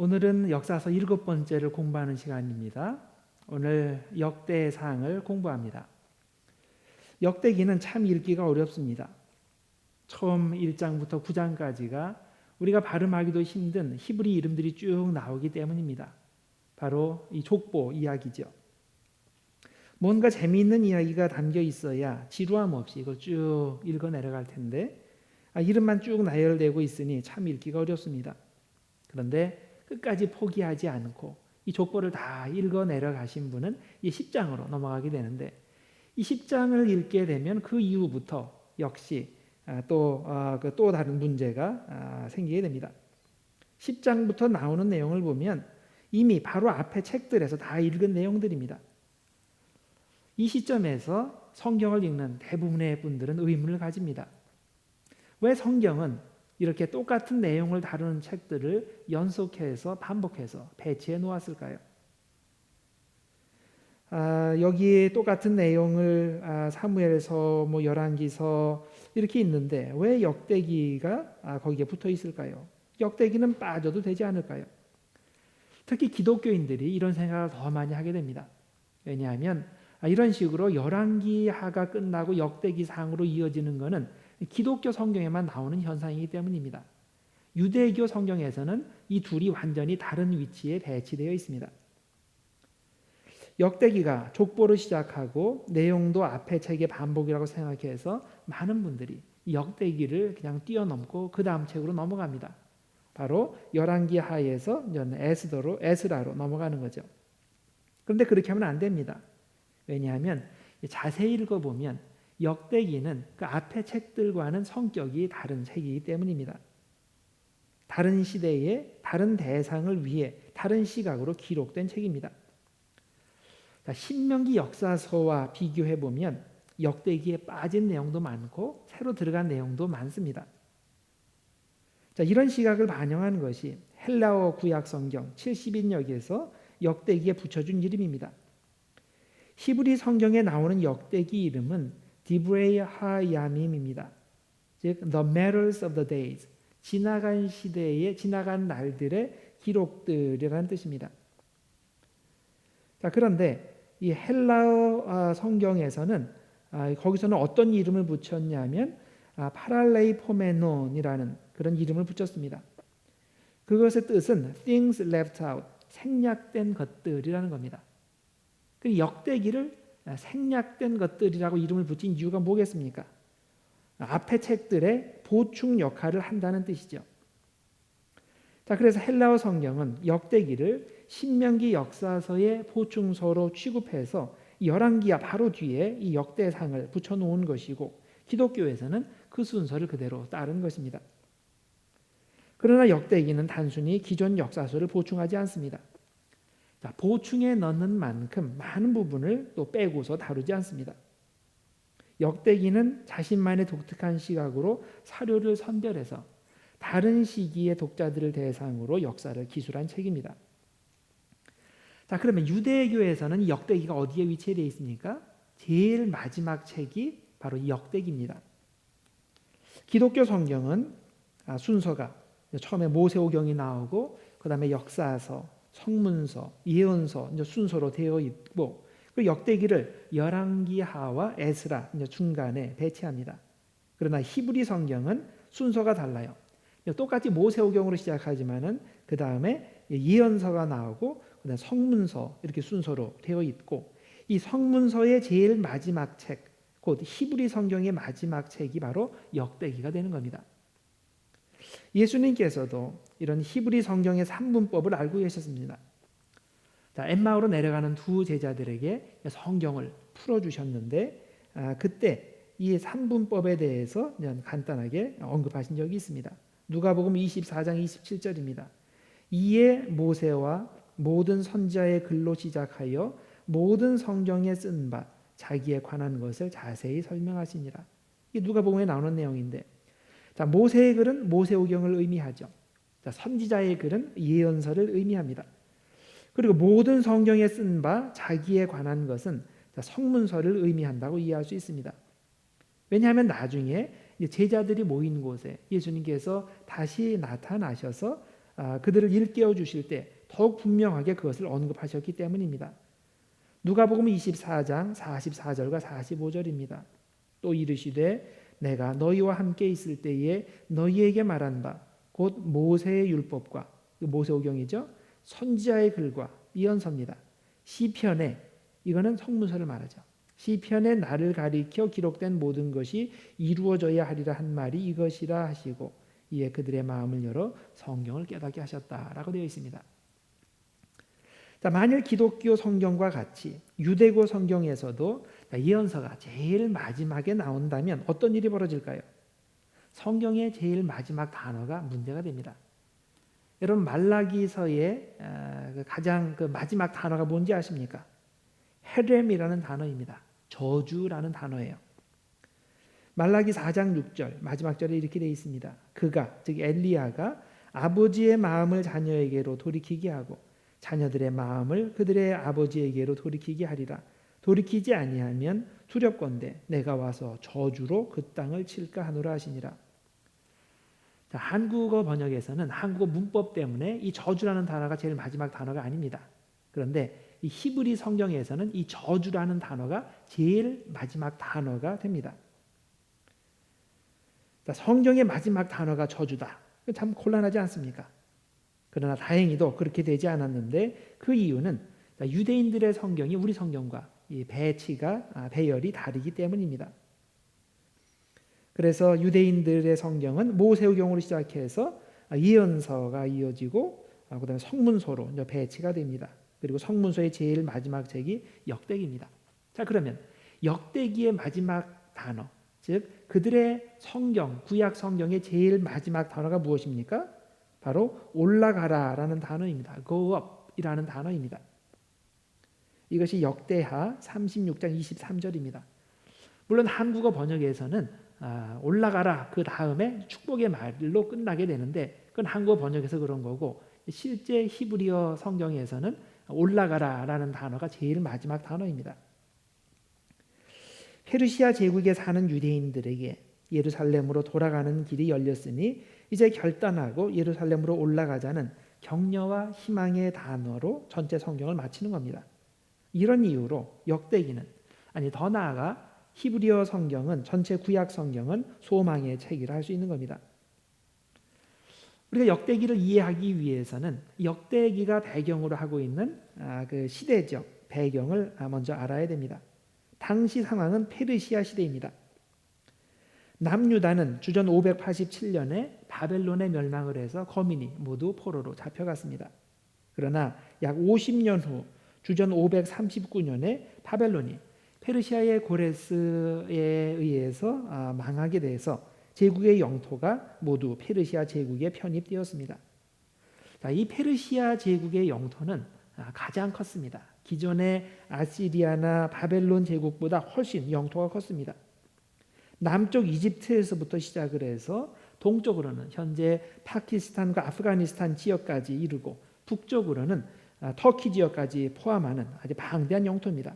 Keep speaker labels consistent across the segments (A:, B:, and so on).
A: 오늘은 역사서 7번째를 공부하는 시간입니다. 오늘 역대상을 공부합니다. 역대기는 참 읽기가 어렵습니다. 처음 1장부터 9장까지가 우리가 발음하기도 힘든 히브리 이름들이 쭉 나오기 때문입니다. 바로 이 족보 이야기죠. 뭔가 재미있는 이야기가 담겨 있어야 지루함 없이 이걸 쭉 읽어 내려갈 텐데 이름만 쭉 나열되고 있으니 참 읽기가 어렵습니다. 그런데 끝까지 포기하지 않고 이 족보를 다 읽어 내려가신 분은 이 10장으로 넘어가게 되는데, 이 10장을 읽게 되면 그 이후부터 역시 또 다른 문제가 생기게 됩니다. 10장부터 나오는 내용을 보면 이미 바로 앞에 책들에서 다 읽은 내용들입니다. 이 시점에서 성경을 읽는 대부분의 분들은 의문을 가집니다. 왜 성경은 이렇게 똑같은 내용을 다루는 책들을 연속해서 반복해서 배치해 놓았을까요? 여기 똑같은 내용을 사무엘서, 열왕기서 이렇게 있는데 왜 역대기가 거기에 붙어 있을까요? 역대기는 빠져도 되지 않을까요? 특히 기독교인들이 이런 생각을 더 많이 하게 됩니다. 왜냐하면 이런 식으로 열왕기하가 끝나고 역대기상으로 이어지는 것은 기독교 성경에만 나오는 현상이기 때문입니다. 유대교 성경에서는 이 둘이 완전히 다른 위치에 배치되어 있습니다. 역대기가 족보로 시작하고 내용도 앞의 책의 반복이라고 생각해서 많은 분들이 역대기를 그냥 뛰어넘고 그 다음 책으로 넘어갑니다. 바로 열왕기 하에서 에스라로 넘어가는 거죠. 그런데 그렇게 하면 안 됩니다. 왜냐하면 자세히 읽어보면 역대기는 그 앞의 책들과는 성격이 다른 책이기 때문입니다. 다른 시대에 다른 대상을 위해 다른 시각으로 기록된 책입니다. 신명기 역사서와 비교해보면 역대기에 빠진 내용도 많고 새로 들어간 내용도 많습니다. 이런 시각을 반영한 것이 헬라어 구약성경 70인역에서 역대기에 붙여준 이름입니다. 히브리 성경에 나오는 역대기 이름은 디브레이 하야밈입니다. 즉 The Matters of the Days, 지나간 시대의 지나간 날들의 기록들이라는 뜻입니다. 그런데 이 헬라어 성경에서는 거기서는 어떤 이름을 붙였냐면 파랄레이포메논이라는 그런 이름을 붙였습니다. 그것의 뜻은 things left out, 생략된 것들이라는 겁니다. 그 역대기를 생략된 것들이라고 이름을 붙인 이유가 뭐겠습니까? 앞의 책들의 보충 역할을 한다는 뜻이죠. 그래서 헬라어 성경은 역대기를 신명기 역사서의 보충서로 취급해서 열왕기야 바로 뒤에 이 역대상을 붙여놓은 것이고, 기독교에서는 그 순서를 그대로 따른 것입니다. 그러나 역대기는 단순히 기존 역사서를 보충하지 않습니다. 보충에 넣는 만큼 많은 부분을 또 빼고서 다루지 않습니다. 역대기는 자신만의 독특한 시각으로 사료를 선별해서 다른 시기의 독자들을 대상으로 역사를 기술한 책입니다. 그러면 유대교에서는 역대기가 어디에 위치되어 있습니까? 제일 마지막 책이 바로 이 역대기입니다. 기독교 성경은 순서가 처음에 모세오경이 나오고 그 다음에 역사서, 성문서, 예언서 순서로 되어 있고, 그 역대기를 열왕기하와 에스라 중간에 배치합니다. 그러나 히브리 성경은 순서가 달라요. 똑같이 모세오경으로 시작하지만은 그 다음에 예언서가 나오고 그다음에 성문서 이렇게 순서로 되어 있고, 이 성문서의 제일 마지막 책, 곧 히브리 성경의 마지막 책이 바로 역대기가 되는 겁니다. 예수님께서도 이런 히브리 성경의 산문법을 알고 계셨습니다. 엠마오로 내려가는 두 제자들에게 성경을 풀어주셨는데 그때 이 산문법에 대해서 간단하게 언급하신 적이 있습니다. 누가복음 24장 27절입니다. 이에 모세와 모든 선지자의 글로 시작하여 모든 성경에 쓴 바 자기에 관한 것을 자세히 설명하시니라. 이게 누가복음에 나오는 내용인데, 모세의 글은 모세오경을 의미하죠. 선지자의 글은 예언서를 의미합니다. 그리고 모든 성경에 쓴 바 자기에 관한 것은 성문서를 의미한다고 이해할 수 있습니다. 왜냐하면 나중에 제자들이 모인 곳에 예수님께서 다시 나타나셔서 그들을 일깨워 주실 때 더욱 분명하게 그것을 언급하셨기 때문입니다. 누가복음 24장 44절과 45절입니다. 또 이르시되 내가 너희와 함께 있을 때에 너희에게 말한 바 곧 모세의 율법과 모세오경이죠. 선지자의 글과 예언서입니다. 시편에 이거는 성문서를 말하죠. 시편에 나를 가리켜 기록된 모든 것이 이루어져야 하리라 한 말이 이것이라 하시고 이에 그들의 마음을 열어 성경을 깨닫게 하셨다라고 되어 있습니다. 자, 만일 기독교 성경과 같이 유대교 성경에서도 예언서가 제일 마지막에 나온다면 어떤 일이 벌어질까요? 성경의 제일 마지막 단어가 문제가 됩니다. 여러분 말라기서의 가장 마지막 단어가 뭔지 아십니까? 헤렘이라는 단어입니다. 저주라는 단어예요. 말라기 4장 6절 마지막 절에 이렇게 되어 있습니다. 그가 즉 엘리야가 아버지의 마음을 자녀에게로 돌이키게 하고 자녀들의 마음을 그들의 아버지에게로 돌이키게 하리라. 돌이키지 아니하면 두렵건대 내가 와서 저주로 그 땅을 칠까 하노라 하시니라. 자, 한국어 번역에서는 한국어 문법 때문에 이 저주라는 단어가 제일 마지막 단어가 아닙니다. 그런데 이 히브리 성경에서는 이 저주라는 단어가 제일 마지막 단어가 됩니다. 자, 성경의 마지막 단어가 저주다. 참 곤란하지 않습니까? 그러나 다행히도 그렇게 되지 않았는데 그 이유는 유대인들의 성경이 우리 성경과 이 배열이 다르기 때문입니다. 그래서 유대인들의 성경은 모세오경으로 시작해서 예언서가 이어지고 그다음에 성문서로 배치가 됩니다. 그리고 성문서의 제일 마지막 책이 역대기입니다. 자, 그러면 역대기의 마지막 단어, 즉 그들의 성경, 구약 성경의 제일 마지막 단어가 무엇입니까? 바로 올라가라라는 단어입니다. Go up이라는 단어입니다. 이것이 역대하 36장 23절입니다. 물론 한국어 번역에서는 올라가라 그 다음에 축복의 말로 끝나게 되는데 그건 한국어 번역에서 그런 거고 실제 히브리어 성경에서는 올라가라라는 단어가 제일 마지막 단어입니다. 페르시아 제국에 사는 유대인들에게 예루살렘으로 돌아가는 길이 열렸으니 이제 결단하고 예루살렘으로 올라가자는 격려와 희망의 단어로 전체 성경을 마치는 겁니다. 이런 이유로 역대기는 더 나아가 히브리어 성경은 전체 구약 성경은 소망의 책이라 할 수 있는 겁니다. 우리가 역대기를 이해하기 위해서는 역대기가 배경으로 하고 있는 그 시대적 배경을 먼저 알아야 됩니다. 당시 상황은 페르시아 시대입니다. 남유다는 주전 587년에 바벨론에 멸망을 해서 거민이 모두 포로로 잡혀갔습니다. 그러나 약 50년 후 주전 539년에 바벨론이 페르시아의 고레스에 의해서 망하게 돼서 제국의 영토가 모두 페르시아 제국에 편입되었습니다. 자, 이 페르시아 제국의 영토는 가장 컸습니다. 기존의 아시리아나 바벨론 제국보다 훨씬 영토가 컸습니다. 남쪽 이집트에서부터 시작을 해서 동쪽으로는 현재 파키스탄과 아프가니스탄 지역까지 이르고 북쪽으로는 터키 지역까지 포함하는 아주 방대한 영토입니다.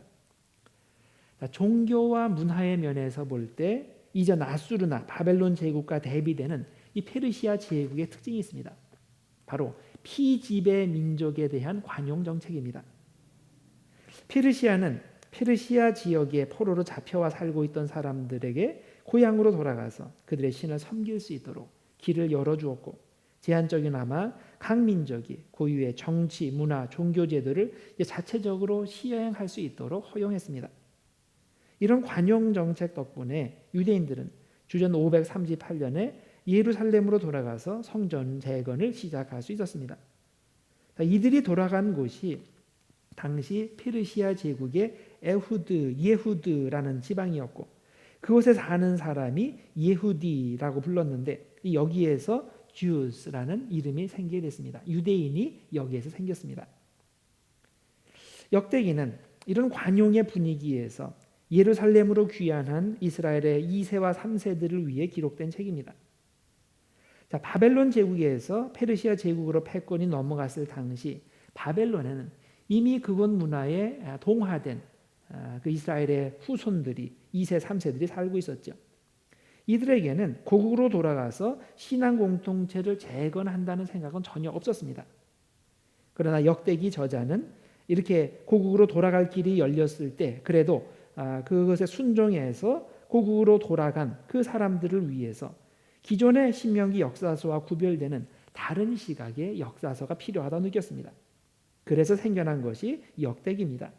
A: 종교와 문화의 면에서 볼 때 이전 아수르나 바벨론 제국과 대비되는 이 페르시아 제국의 특징이 있습니다. 바로 피지배 민족에 대한 관용 정책입니다. 페르시아는 페르시아 지역에 포로로 잡혀와 살고 있던 사람들에게 고향으로 돌아가서 그들의 신을 섬길 수 있도록 길을 열어주었고 제한적이나마 각 민족이 고유의 정치, 문화, 종교 제도를 자체적으로 시행할 수 있도록 허용했습니다. 이런 관용 정책 덕분에 유대인들은 주전 538년에 예루살렘으로 돌아가서 성전 재건을 시작할 수 있었습니다. 이들이 돌아간 곳이 당시 페르시아 제국의 예후드라는 지방이었고 그곳에 사는 사람이 예후디라고 불렀는데 여기에서 주스라는 이름이 생기게 됐습니다. 유대인이 여기에서 생겼습니다. 역대기는 이런 관용의 분위기에서 예루살렘으로 귀환한 이스라엘의 2세와 3세들을 위해 기록된 책입니다. 자, 바벨론 제국에서 페르시아 제국으로 패권이 넘어갔을 당시 바벨론에는 이미 그곳 문화에 동화된 그 이스라엘의 후손들이 2세, 3세들이 살고 있었죠. 이들에게는 고국으로 돌아가서 신앙 공동체를 재건한다는 생각은 전혀 없었습니다. 그러나 역대기 저자는 이렇게 고국으로 돌아갈 길이 열렸을 때 그래도 그것에 순종해서 고국으로 돌아간 그 사람들을 위해서 기존의 신명기 역사서와 구별되는 다른 시각의 역사서가 필요하다고 느꼈습니다. 그래서 생겨난 것이 역대기입니다.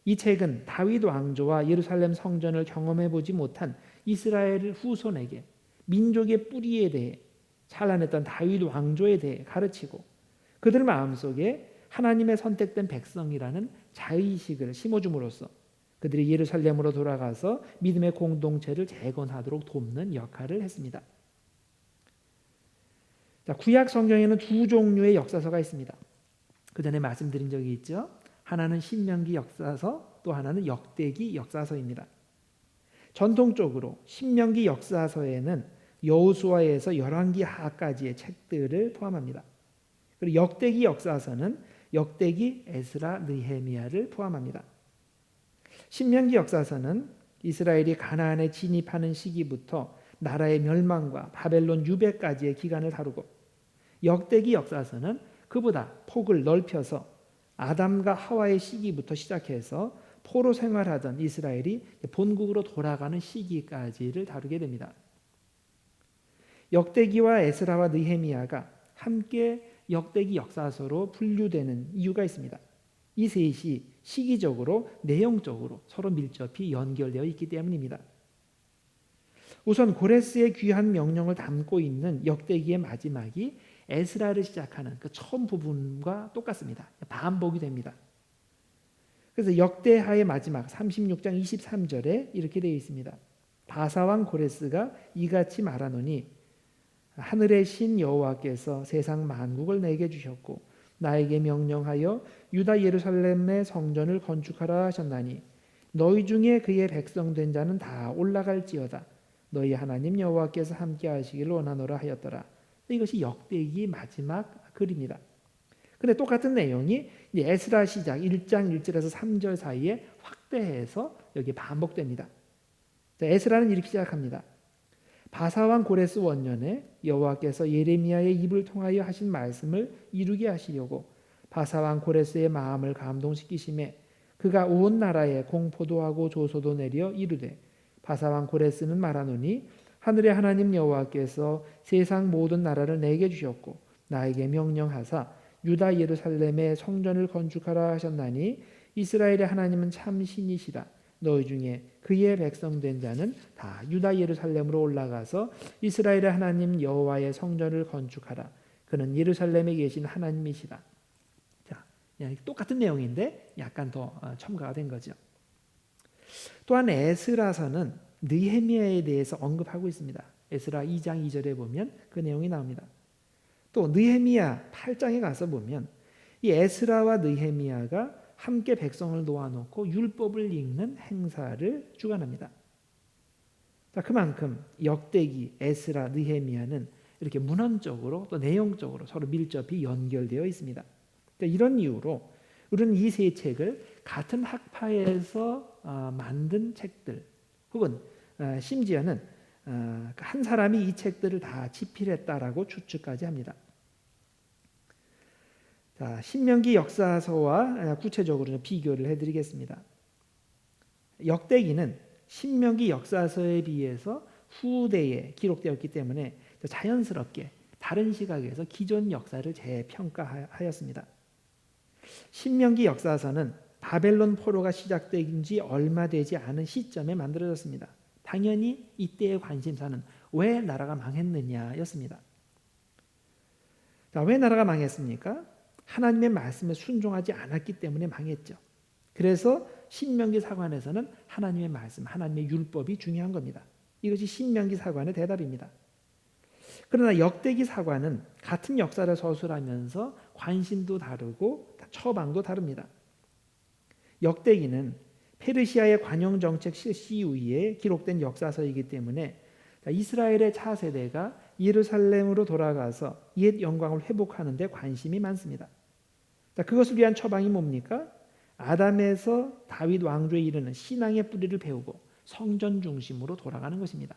A: 이 책은 다윗 왕조와 예루살렘 성전을 경험해 보지 못한 이스라엘 후손에게 민족의 뿌리에 대해 찬란했던 다윗 왕조에 대해 가르치고 그들 마음속에 하나님의 선택된 백성이라는 자의식을 심어줌으로써 그들이 예루살렘으로 돌아가서 믿음의 공동체를 재건하도록 돕는 역할을 했습니다. 자, 구약 성경에는 두 종류의 역사서가 있습니다. 그 전에 말씀드린 적이 있죠. 하나는 신명기 역사서, 또 하나는 역대기 역사서입니다. 전통적으로 신명기 역사서에는 여호수아에서 열왕기 하까지의 책들을 포함합니다. 그리고 역대기 역사서는 역대기, 에스라, 느헤미야를 포함합니다. 신명기 역사서는 이스라엘이 가나안에 진입하는 시기부터 나라의 멸망과 바벨론 유배까지의 기간을 다루고 역대기 역사서는 그보다 폭을 넓혀서 아담과 하와의 시기부터 시작해서 포로 생활하던 이스라엘이 본국으로 돌아가는 시기까지를 다루게 됩니다. 역대기와 에스라와 느헤미야가 함께 역대기 역사서로 분류되는 이유가 있습니다. 이 셋이 시기적으로 내용적으로 서로 밀접히 연결되어 있기 때문입니다. 우선 고레스의 귀한 명령을 담고 있는 역대기의 마지막이 에스라를 시작하는 그 처음 부분과 똑같습니다. 반복이 됩니다. 그래서 역대하의 마지막 36장 23절에 이렇게 되어 있습니다. 바사왕 고레스가 이같이 말하노니 하늘의 신 여호와께서 세상 만국을 내게 주셨고 나에게 명령하여 유다 예루살렘의 성전을 건축하라 하셨나니 너희 중에 그의 백성 된 자는 다 올라갈지어다. 너희 하나님 여호와께서 함께 하시기를 원하노라 하였더라. 이것이 역대기 마지막 글입니다. 근데 똑같은 내용이 에스라 시작 1장 1절에서 3절 사이에 확대해서 여기 반복됩니다. 에스라는 이렇게 시작합니다. 바사왕 고레스 원년에 여호와께서 예레미야의 입을 통하여 하신 말씀을 이루게 하시려고 바사왕 고레스의 마음을 감동시키심에 그가 온 나라에 공포도 하고 조소도 내려 이르되 바사왕 고레스는 말하노니 하늘의 하나님 여호와께서 세상 모든 나라를 내게 주셨고 나에게 명령하사 유다 예루살렘의 성전을 건축하라 하셨나니 이스라엘의 하나님은 참 신이시라. 너희 중에 그의 백성 된 자는 다 유다 예루살렘으로 올라가서 이스라엘의 하나님 여호와의 성전을 건축하라. 그는 예루살렘에 계신 하나님이시라. 자, 똑같은 내용인데 약간 더 첨가가 된 거죠. 또한 에스라서는 느헤미야에 대해서 언급하고 있습니다. 에스라 2장 2절에 보면 그 내용이 나옵니다. 또 느헤미야 8장에 가서 보면 이 에스라와 느헤미야가 함께 백성을 놓아놓고 율법을 읽는 행사를 주관합니다. 자, 그만큼 역대기, 에스라, 느헤미야는 이렇게 문헌적으로 또 내용적으로 서로 밀접히 연결되어 있습니다. 그러니까 이런 이유로 우리는 이 세 책을 같은 학파에서 만든 책들 혹은 심지어는 한 사람이 이 책들을 다 집필했다라고 추측까지 합니다. 자, 신명기 역사서와 구체적으로 비교를 해드리겠습니다. 역대기는 신명기 역사서에 비해서 후대에 기록되었기 때문에 자연스럽게 다른 시각에서 기존 역사를 재평가하였습니다. 신명기 역사서는 바벨론 포로가 시작된 지 얼마 되지 않은 시점에 만들어졌습니다. 당연히 이때의 관심사는 왜 나라가 망했느냐였습니다. 자, 왜 나라가 망했습니까? 하나님의 말씀에 순종하지 않았기 때문에 망했죠. 그래서 신명기 사관에서는 하나님의 말씀, 하나님의 율법이 중요한 겁니다. 이것이 신명기 사관의 대답입니다. 그러나 역대기 사관은 같은 역사를 서술하면서 관심도 다르고 처방도 다릅니다. 역대기는 페르시아의 관용 정책 실시 이후에 기록된 역사서이기 때문에 이스라엘의 차세대가 예루살렘으로 돌아가서 옛 영광을 회복하는 데 관심이 많습니다. 그것을 위한 처방이 뭡니까? 아담에서 다윗 왕조에 이르는 신앙의 뿌리를 배우고 성전 중심으로 돌아가는 것입니다.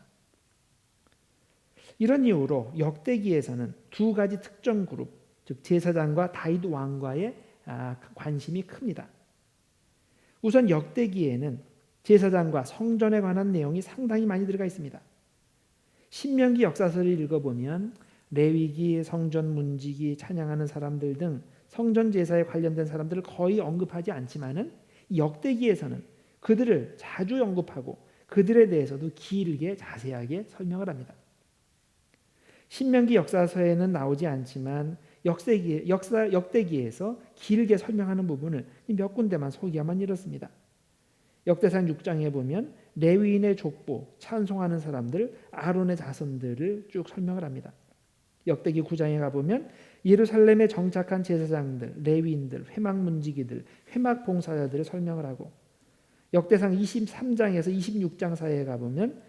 A: 이런 이유로 역대기에서는 두 가지 특정 그룹, 즉 제사장과 다윗 왕과의 관심이 큽니다. 우선 역대기에는 제사장과 성전에 관한 내용이 상당히 많이 들어가 있습니다. 신명기 역사서를 읽어보면 레위기, 성전 문지기, 찬양하는 사람들 등 성전 제사에 관련된 사람들을 거의 언급하지 않지만은 역대기에서는 그들을 자주 언급하고 그들에 대해서도 길게 자세하게 설명을 합니다. 신명기 역사서에는 나오지 않지만 역대기에서 길게 설명하는 부분을 몇 군데만 소개하면 이렇습니다. 역대상 6장에 보면 레위인의 족보, 찬송하는 사람들, 아론의 자손들을 쭉 설명을 합니다. 역대기 9장에 가보면 예루살렘에 정착한 제사장들, 레위인들, 회막문지기들, 회막봉사자들을 설명을 하고, 역대상 23장에서 26장 사이에 가보면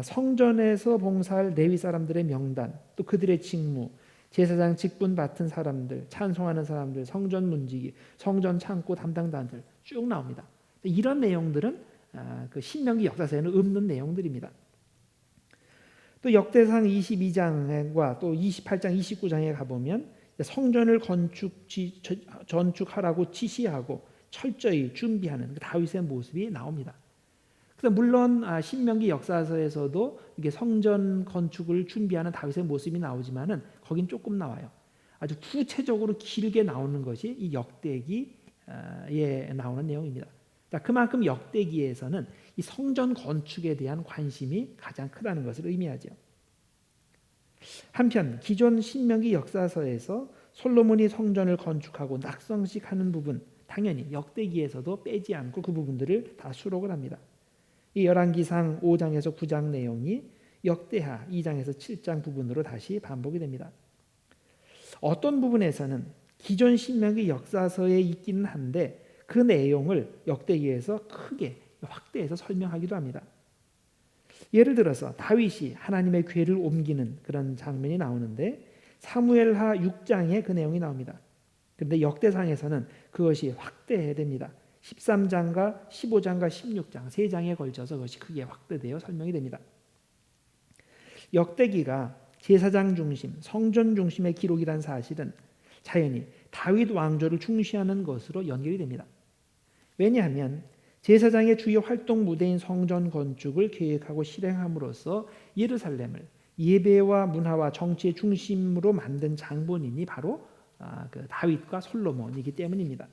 A: 성전에서 봉사할 레위 사람들의 명단, 또 그들의 직무, 제사장 직분 맡은 사람들, 찬송하는 사람들, 성전 문지기, 성전 창고 담당자들 쭉 나옵니다. 이런 내용들은 그 신명기 역사서에는 없는 내용들입니다. 또 역대상 22장과 또 28장, 29장에 가보면 성전을 건축하라고 지시하고 철저히 준비하는 다윗의 모습이 나옵니다. 그래서 물론 신명기 역사서에서도 이게 성전 건축을 준비하는 다윗의 모습이 나오지만은 거긴 조금 나와요. 아주 구체적으로 길게 나오는 것이 이 역대기에 나오는 내용입니다. 그만큼 역대기에서는 이 성전 건축에 대한 관심이 가장 크다는 것을 의미하죠. 한편 기존 신명기 역사서에서 솔로몬이 성전을 건축하고 낙성식하는 부분, 당연히 역대기에서도 빼지 않고 그 부분들을 다 수록을 합니다. 이 열왕기상 5장에서 9장 내용이 역대하 2장에서 7장 부분으로 다시 반복이 됩니다. 어떤 부분에서는 기존 신명기 역사서에 있기는 한데 그 내용을 역대기에서 크게 확대해서 설명하기도 합니다. 예를 들어서 다윗이 하나님의 궤를 옮기는 그런 장면이 나오는데 사무엘하 6장에 그 내용이 나옵니다. 그런데 역대상에서는 그것이 확대됩니다. 13장과 15장과 16장 세 장에 걸쳐서 그것이 크게 확대되어 설명이 됩니다. 역대기가 제사장 중심, 성전 중심의 기록이란 사실은 자연히 다윗 왕조를 중시하는 것으로 연결이 됩니다. 왜냐하면 제사장의 주요 활동 무대인 성전 건축을 계획하고 실행함으로써 예루살렘을 예배와 문화와 정치의 중심으로 만든 장본인이 바로 그 다윗과 솔로몬이기 때문입니다.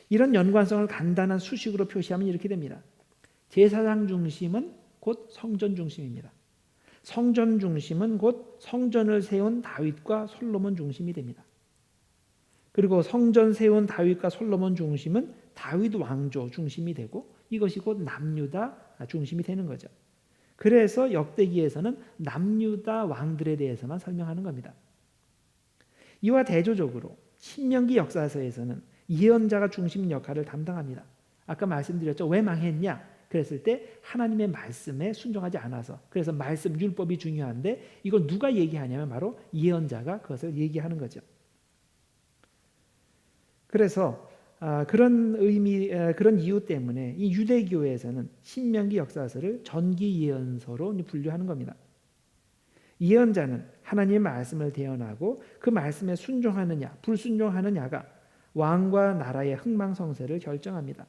A: 이런 연관성을 간단한 수식으로 표시하면 이렇게 됩니다. 제사장 중심은 곧 성전 중심입니다. 성전 중심은 곧 성전을 세운 다윗과 솔로몬 중심이 됩니다. 그리고 성전 세운 다윗과 솔로몬 중심은 다윗 왕조 중심이 되고 이것이 곧 남유다 중심이 되는 거죠. 그래서 역대기에서는 남유다 왕들에 대해서만 설명하는 겁니다. 이와 대조적으로 신명기 역사서에서는 예언자가 중심 역할을 담당합니다. 아까 말씀드렸죠. 왜 망했냐? 그랬을 때 하나님의 말씀에 순종하지 않아서, 그래서 말씀 율법이 중요한데 이걸 누가 얘기하냐면 바로 예언자가 그것을 얘기하는 거죠. 그래서 그런 이유 때문에 이 유대교에서는 신명기 역사서를 전기 예언서로 분류하는 겁니다. 예언자는 하나님의 말씀을 대언하고 그 말씀에 순종하느냐 불순종하느냐가 왕과 나라의 흥망성쇠를 결정합니다.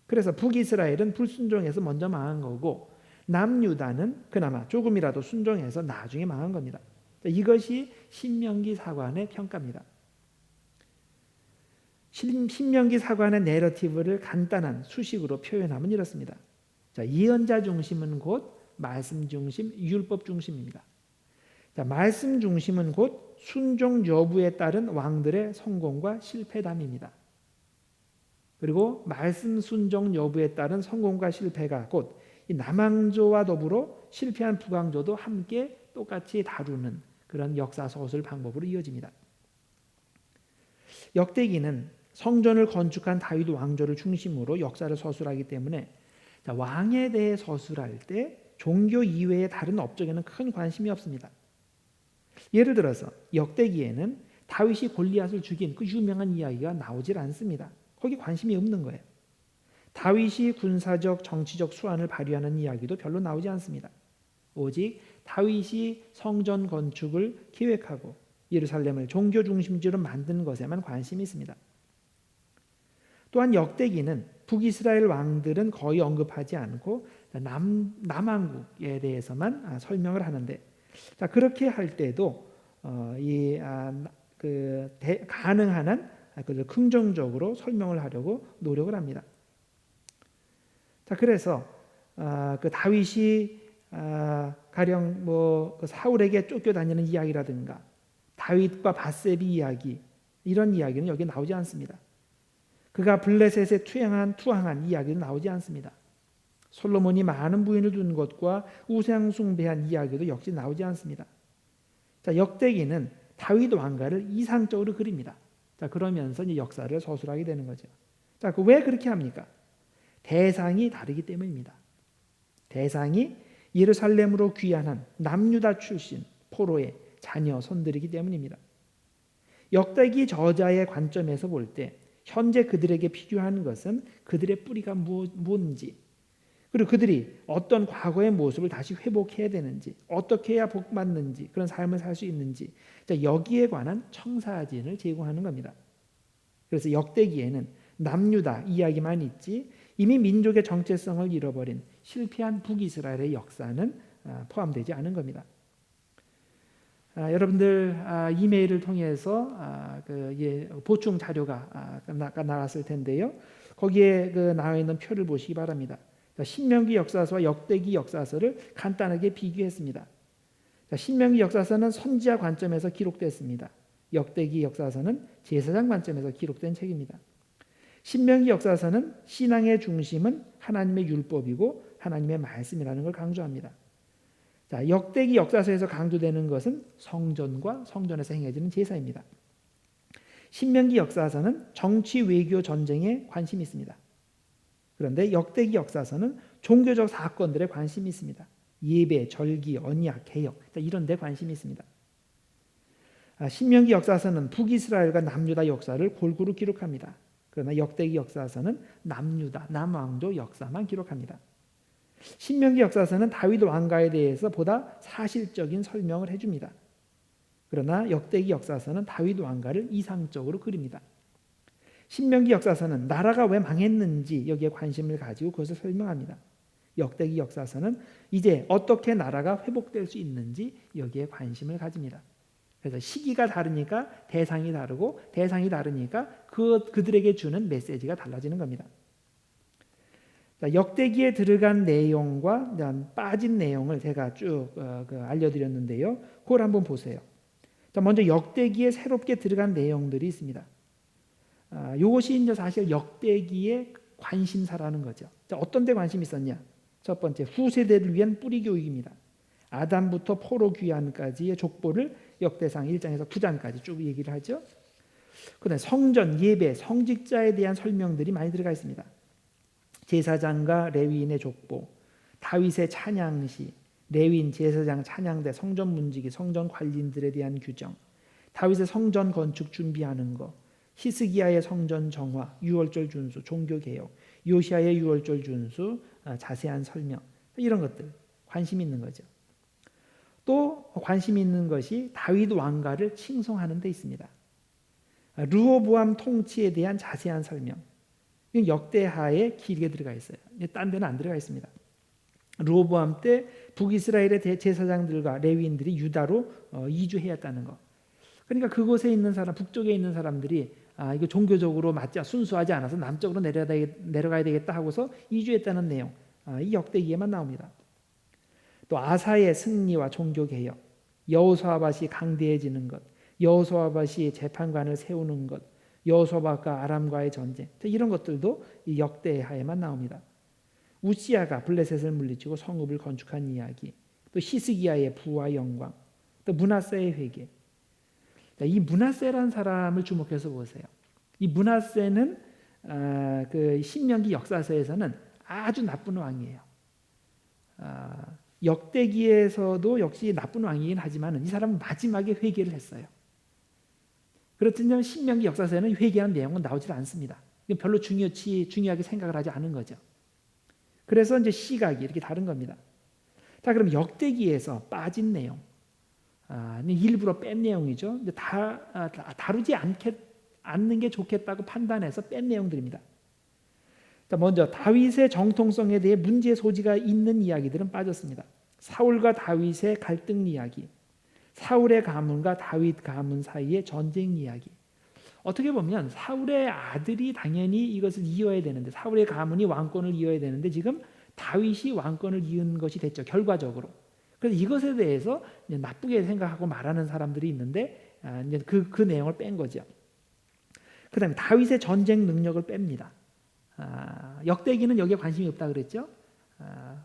A: 그래서 북이스라엘은 불순종해서 먼저 망한 거고 남유다는 그나마 조금이라도 순종해서 나중에 망한 겁니다. 이것이 신명기 사관의 평가입니다. 신명기 사관의 내러티브를 간단한 수식으로 표현하면 이렇습니다. 예언자 중심은 곧 말씀 중심, 율법 중심입니다. 말씀 중심은 곧 순종 여부에 따른 왕들의 성공과 실패담입니다. 그리고 말씀 순종 여부에 따른 성공과 실패가 곧 이 남왕조와 더불어 실패한 북왕조도 함께 똑같이 다루는 그런 역사 서술 방법으로 이어집니다. 역대기는 성전을 건축한 다윗 왕조를 중심으로 역사를 서술하기 때문에 왕에 대해 서술할 때 종교 이외의 다른 업적에는 큰 관심이 없습니다. 예를 들어서 역대기에는 다윗이 골리앗을 죽인 그 유명한 이야기가 나오질 않습니다. 거기 관심이 없는 거예요. 다윗이 군사적 정치적 수완을 발휘하는 이야기도 별로 나오지 않습니다. 오직 다윗이 성전 건축을 계획하고 예루살렘을 종교 중심지로 만든 것에만 관심이 있습니다. 또한 역대기는 북이스라엘 왕들은 거의 언급하지 않고 남왕국에 대해서만 설명을 하는데, 자, 그렇게 할 때도 가능한 한 긍정적으로 설명을 하려고 노력을 합니다. 자, 그래서 그 다윗이 가령 그 사울에게 쫓겨다니는 이야기라든가 다윗과 밧세비 이야기, 이런 이야기는 여기 나오지 않습니다. 그가 블레셋에 투항한 이야기는 나오지 않습니다. 솔로몬이 많은 부인을 둔 것과 우상 숭배한 이야기도 역시 나오지 않습니다. 자, 역대기는 다윗 왕가를 이상적으로 그립니다. 자, 그러면서 이제 역사를 서술하게 되는 거죠. 자, 왜 그렇게 합니까? 대상이 다르기 때문입니다. 대상이 예루살렘으로 귀환한 남유다 출신 포로의 자녀 손들이기 때문입니다. 역대기 저자의 관점에서 볼 때 현재 그들에게 필요한 것은 그들의 뿌리가 뭔지, 그리고 그들이 어떤 과거의 모습을 다시 회복해야 되는지, 어떻게 해야 복받는지, 그런 삶을 살 수 있는지, 여기에 관한 청사진을 제공하는 겁니다. 그래서 역대기에는 남유다 이야기만 있지 이미 민족의 정체성을 잃어버린 실패한 북이스라엘의 역사는 포함되지 않은 겁니다. 여러분들 이메일을 통해서 보충 자료가 나왔을 텐데요. 거기에 나와 있는 표를 보시기 바랍니다. 신명기 역사서와 역대기 역사서를 간단하게 비교했습니다. 신명기 역사서는 선지자 관점에서 기록됐습니다. 역대기 역사서는 제사장 관점에서 기록된 책입니다. 신명기 역사서는 신앙의 중심은 하나님의 율법이고 하나님의 말씀이라는 걸 강조합니다. 자, 역대기 역사서에서 강조되는 것은 성전과 성전에서 행해지는 제사입니다. 신명기 역사서는 정치 외교 전쟁에 관심이 있습니다. 그런데 역대기 역사서는 종교적 사건들에 관심이 있습니다. 예배, 절기, 언약, 개혁, 이런 데 관심이 있습니다. 신명기 역사서는 북이스라엘과 남유다 역사를 골고루 기록합니다. 그러나 역대기 역사서는 남유다, 남왕조 역사만 기록합니다. 신명기 역사서는 다윗 왕가에 대해서 보다 사실적인 설명을 해줍니다. 그러나 역대기 역사서는 다윗 왕가를 이상적으로 그립니다. 신명기 역사서는 나라가 왜 망했는지 여기에 관심을 가지고 그것을 설명합니다. 역대기 역사서는 이제 어떻게 나라가 회복될 수 있는지 여기에 관심을 가집니다. 그래서 시기가 다르니까 대상이 다르고 대상이 다르니까 그들에게 주는 메시지가 달라지는 겁니다. 역대기에 들어간 내용과 빠진 내용을 제가 쭉 알려드렸는데요. 그걸 한번 보세요. 먼저 역대기에 새롭게 들어간 내용들이 있습니다. 이것이 이제 사실 역대기의 관심사라는 거죠. 어떤 데 관심이 있었냐? 첫 번째, 후세대를 위한 뿌리 교육입니다. 아담부터 포로 귀환까지의 족보를 역대상 1장에서 9장까지 쭉 얘기를 하죠. 그다음에 성전, 예배, 성직자에 대한 설명들이 많이 들어가 있습니다. 제사장과 레위인의 족보, 다윗의 찬양시, 레위인, 제사장, 찬양대, 성전 문지기, 성전 관리인들에 대한 규정, 다윗의 성전 건축 준비하는 것, 히스기야의 성전 정화, 유월절 준수, 종교개혁, 요시야의 유월절 준수, 자세한 설명, 이런 것들 관심 있는 거죠. 또 관심 있는 것이 다윗 왕가를 칭송하는 데 있습니다. 르호보암 통치에 대한 자세한 설명, 역대하에 길게 들어가 있어요. 딴 데는 안 들어가 있습니다. 르호보암 때 북이스라엘의 제사장들과 레위인들이 유다로 이주해왔다는 것. 그러니까 그곳에 있는 사람, 북쪽에 있는 사람들이 이거 종교적으로 순수하지 않아서 남쪽으로 내려가야 되겠다 하고서 이주했다는 내용, 이 역대기에만 나옵니다. 또 아사의 승리와 종교개혁, 여호수아밧이 강대해지는 것, 여호수아밧이 재판관을 세우는 것, 여호수아밧과 아람과의 전쟁, 이런 것들도 이 역대하에만 나옵니다. 우시야가 블레셋을 물리치고 성읍을 건축한 이야기, 또 히스기야의 부와 영광, 또 므낫세의 회개. 이 므낫세라는 사람을 주목해서 보세요. 이 므낫세는 그 신명기 역사서에서는 아주 나쁜 왕이에요. 역대기에서도 역시 나쁜 왕이긴 하지만 이 사람은 마지막에 회개를 했어요. 그렇지만 신명기 역사서에는 회개한 내용은 나오질 않습니다. 별로 중요하게 생각을 하지 않은 거죠. 그래서 이제 시각이 이렇게 다른 겁니다. 자, 그럼 역대기에서 빠진 내용, 일부러 뺀 내용이죠. 다루지 않는 게 좋겠다고 판단해서 뺀 내용들입니다. 자, 먼저 다윗의 정통성에 대해 문제 소지가 있는 이야기들은 빠졌습니다. 사울과 다윗의 갈등 이야기, 사울의 가문과 다윗 가문 사이의 전쟁 이야기. 어떻게 보면 사울의 아들이 당연히 이것을 이어야 되는데, 사울의 가문이 왕권을 이어야 되는데 지금 다윗이 왕권을 이은 것이 됐죠, 결과적으로. 그래서 이것에 대해서 이제 나쁘게 생각하고 말하는 사람들이 있는데, 이제 그 내용을 뺀 거죠. 그다음에 다윗의 전쟁 능력을 뺍니다. 역대기는 여기에 관심이 없다 그랬죠.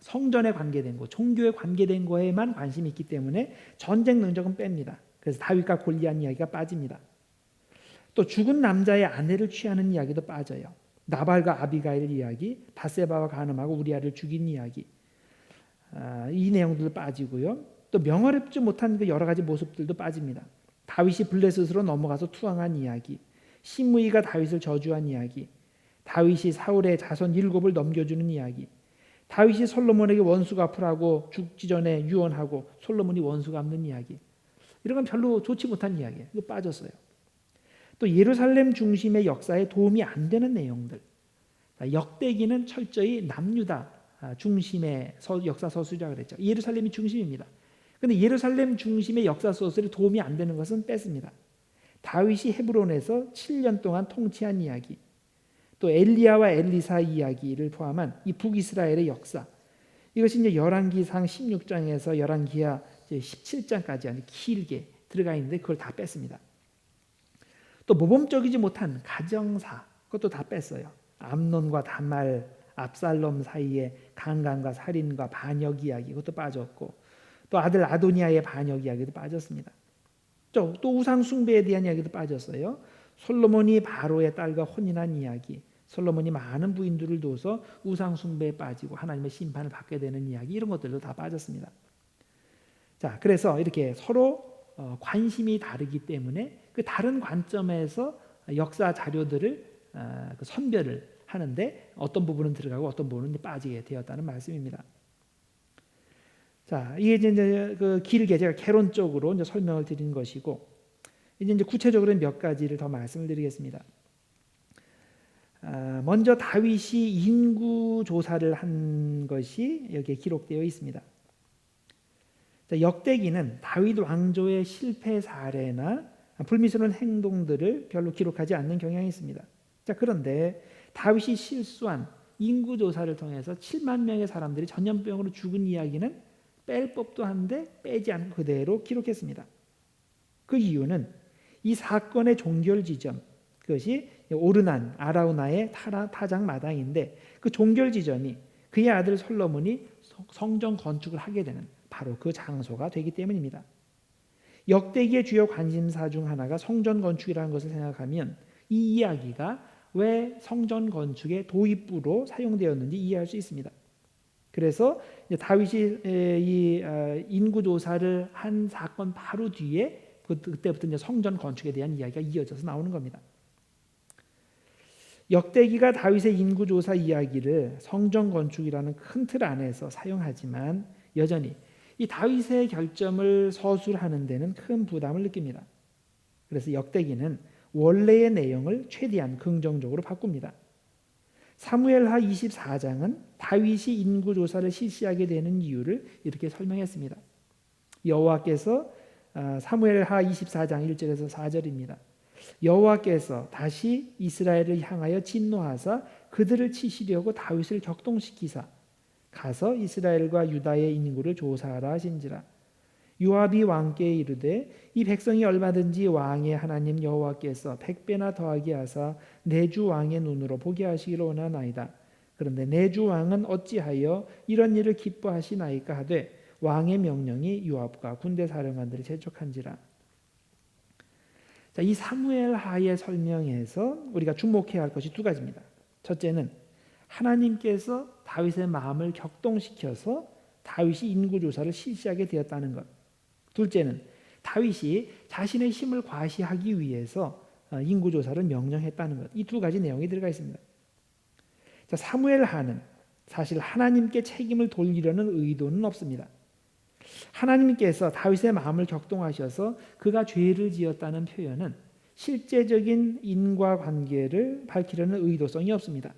A: 성전에 관계된 거, 종교에 관계된 거에만 관심이 있기 때문에 전쟁 능력은 뺍니다. 그래서 다윗과 골리앗 이야기가 빠집니다. 또 죽은 남자의 아내를 취하는 이야기도 빠져요. 나발과 아비가일 이야기, 바세바와 간음하고 우리아를 죽인 이야기, 이 내용들도 빠지고요. 또 명화롭지 못한 그 여러 가지 모습들도 빠집니다. 다윗이 블레셋으로 넘어가서 투항한 이야기, 시므이가 다윗을 저주한 이야기, 다윗이 사울의 자손 7을 넘겨주는 이야기, 다윗이 솔로몬에게 원수 갚으라고 죽기 전에 유언하고 솔로몬이 원수 갚는 이야기, 이런 건 별로 좋지 못한 이야기예요. 이거 빠졌어요. 또 예루살렘 중심의 역사에 도움이 안 되는 내용들, 역대기는 철저히 남유다 중심의 역사 서술이라고 그랬죠. 예루살렘이 중심입니다. 그런데 예루살렘 중심의 역사 서술에 도움이 안 되는 것은 뺐습니다. 다윗이 헤브론에서 7년 동안 통치한 이야기, 또 엘리야와 엘리사 이야기를 포함한 이 북이스라엘의 역사, 이것이 이제 열왕기상 16장에서 열왕기하 17장까지 아주 길게 들어가 있는데 그걸 다 뺐습니다. 또 모범적이지 못한 가정사, 그것도 다 뺐어요. 암논과 다말, 압살롬 사이의 강간과 살인과 반역 이야기, 그것도 빠졌고, 또 아들 아도니아의 반역 이야기도 빠졌습니다. 또 우상 숭배에 대한 이야기도 빠졌어요. 솔로몬이 바로의 딸과 혼인한 이야기, 솔로몬이 많은 부인들을 둬서 우상 숭배에 빠지고 하나님의 심판을 받게 되는 이야기, 이런 것들도 다 빠졌습니다. 자, 그래서 이렇게 서로 관심이 다르기 때문에 그 다른 관점에서 역사 자료들을 선별을 하는데 어떤 부분은 들어가고 어떤 부분은 빠지게 되었다는 말씀입니다. 자, 이게 이제 그 길게 제가 개론적으로 이제 설명을 드린 것이고, 이제 구체적으로 몇 가지를 더 말씀을 드리겠습니다. 먼저 다윗이 인구 조사를 한 것이 여기에 기록되어 있습니다. 자, 역대기는 다윗 왕조의 실패 사례나 불미스러운 행동들을 별로 기록하지 않는 경향이 있습니다. 자, 그런데 다윗이 실수한 인구 조사를 통해서 7만 명의 사람들이 전염병으로 죽은 이야기는 뺄 법도 한데 빼지 않고 그대로 기록했습니다. 그 이유는 이 사건의 종결 지점, 그것이 오르난 아라우나의 타작 마당인데, 그 종결 지점이 그의 아들 솔로몬이 성전 건축을 하게 되는 바로 그 장소가 되기 때문입니다. 역대기의 주요 관심사 중 하나가 성전 건축이라는 것을 생각하면 이 이야기가 왜 성전 건축의 도입부로 사용되었는지 이해할 수 있습니다. 그래서 다윗이 이 인구 조사를 한 사건 바로 뒤에 그때부터 이제 성전 건축에 대한 이야기가 이어져서 나오는 겁니다. 역대기가 다윗의 인구 조사 이야기를 성전 건축이라는 큰 틀 안에서 사용하지만 여전히 이 다윗의 결점을 서술하는 데는 큰 부담을 느낍니다. 그래서 역대기는 원래의 내용을 최대한 긍정적으로 바꿉니다. 사무엘하 24장은 다윗이 인구 조사를 실시하게 되는 이유를 이렇게 설명했습니다. 여호와께서 사무엘하 24장 1절에서 4절입니다. 여호와께서 다시 이스라엘을 향하여 진노하사 그들을 치시려고 다윗을 격동시키사 가서 이스라엘과 유다의 인구를 조사하라 하신지라. 요압이 왕께 이르되 이 백성이 얼마든지 왕의 하나님 여호와께서 100배나 더하게 하사 내 주 왕의 눈으로 보게 하시기를 원하나이다. 그런데 내 주 왕은 어찌하여 이런 일을 기뻐하시나이까 하되 왕의 명령이 요압과 군대 사령관들을 재촉한지라. 자, 이 사무엘하의 설명에서 우리가 주목해야 할 것이 두 가지입니다. 첫째는 하나님께서 다윗의 마음을 격동시켜서 다윗이 인구조사를 실시하게 되었다는 것. 둘째는 다윗이 자신의 힘을 과시하기 위해서 인구조사를 명령했다는 것. 이 두 가지 내용이 들어가 있습니다. 자, 사무엘하는 사실 하나님께 책임을 돌리려는 의도는 없습니다. 하나님께서 다윗의 마음을 격동하셔서 그가 죄를 지었다는 표현은 실제적인 인과관계를 밝히려는 의도성이 없습니다.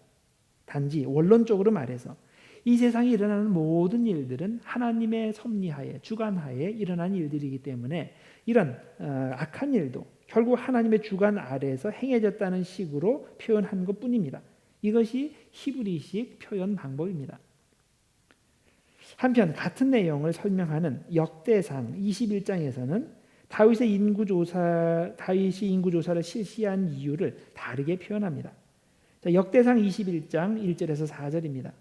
A: 단지 원론적으로 말해서 이 세상에 일어나는 모든 일들은 하나님의 섭리하에 주관하에 일어난 일들이기 때문에 이런 악한 일도 결국 하나님의 주관 아래에서 행해졌다는 식으로 표현한 것뿐입니다. 이것이 히브리식 표현 방법입니다. 한편 같은 내용을 설명하는 역대상 21장에서는 다윗이 인구조사를 실시한 이유를 다르게 표현합니다. 자, 역대상 21장 1절에서 4절입니다.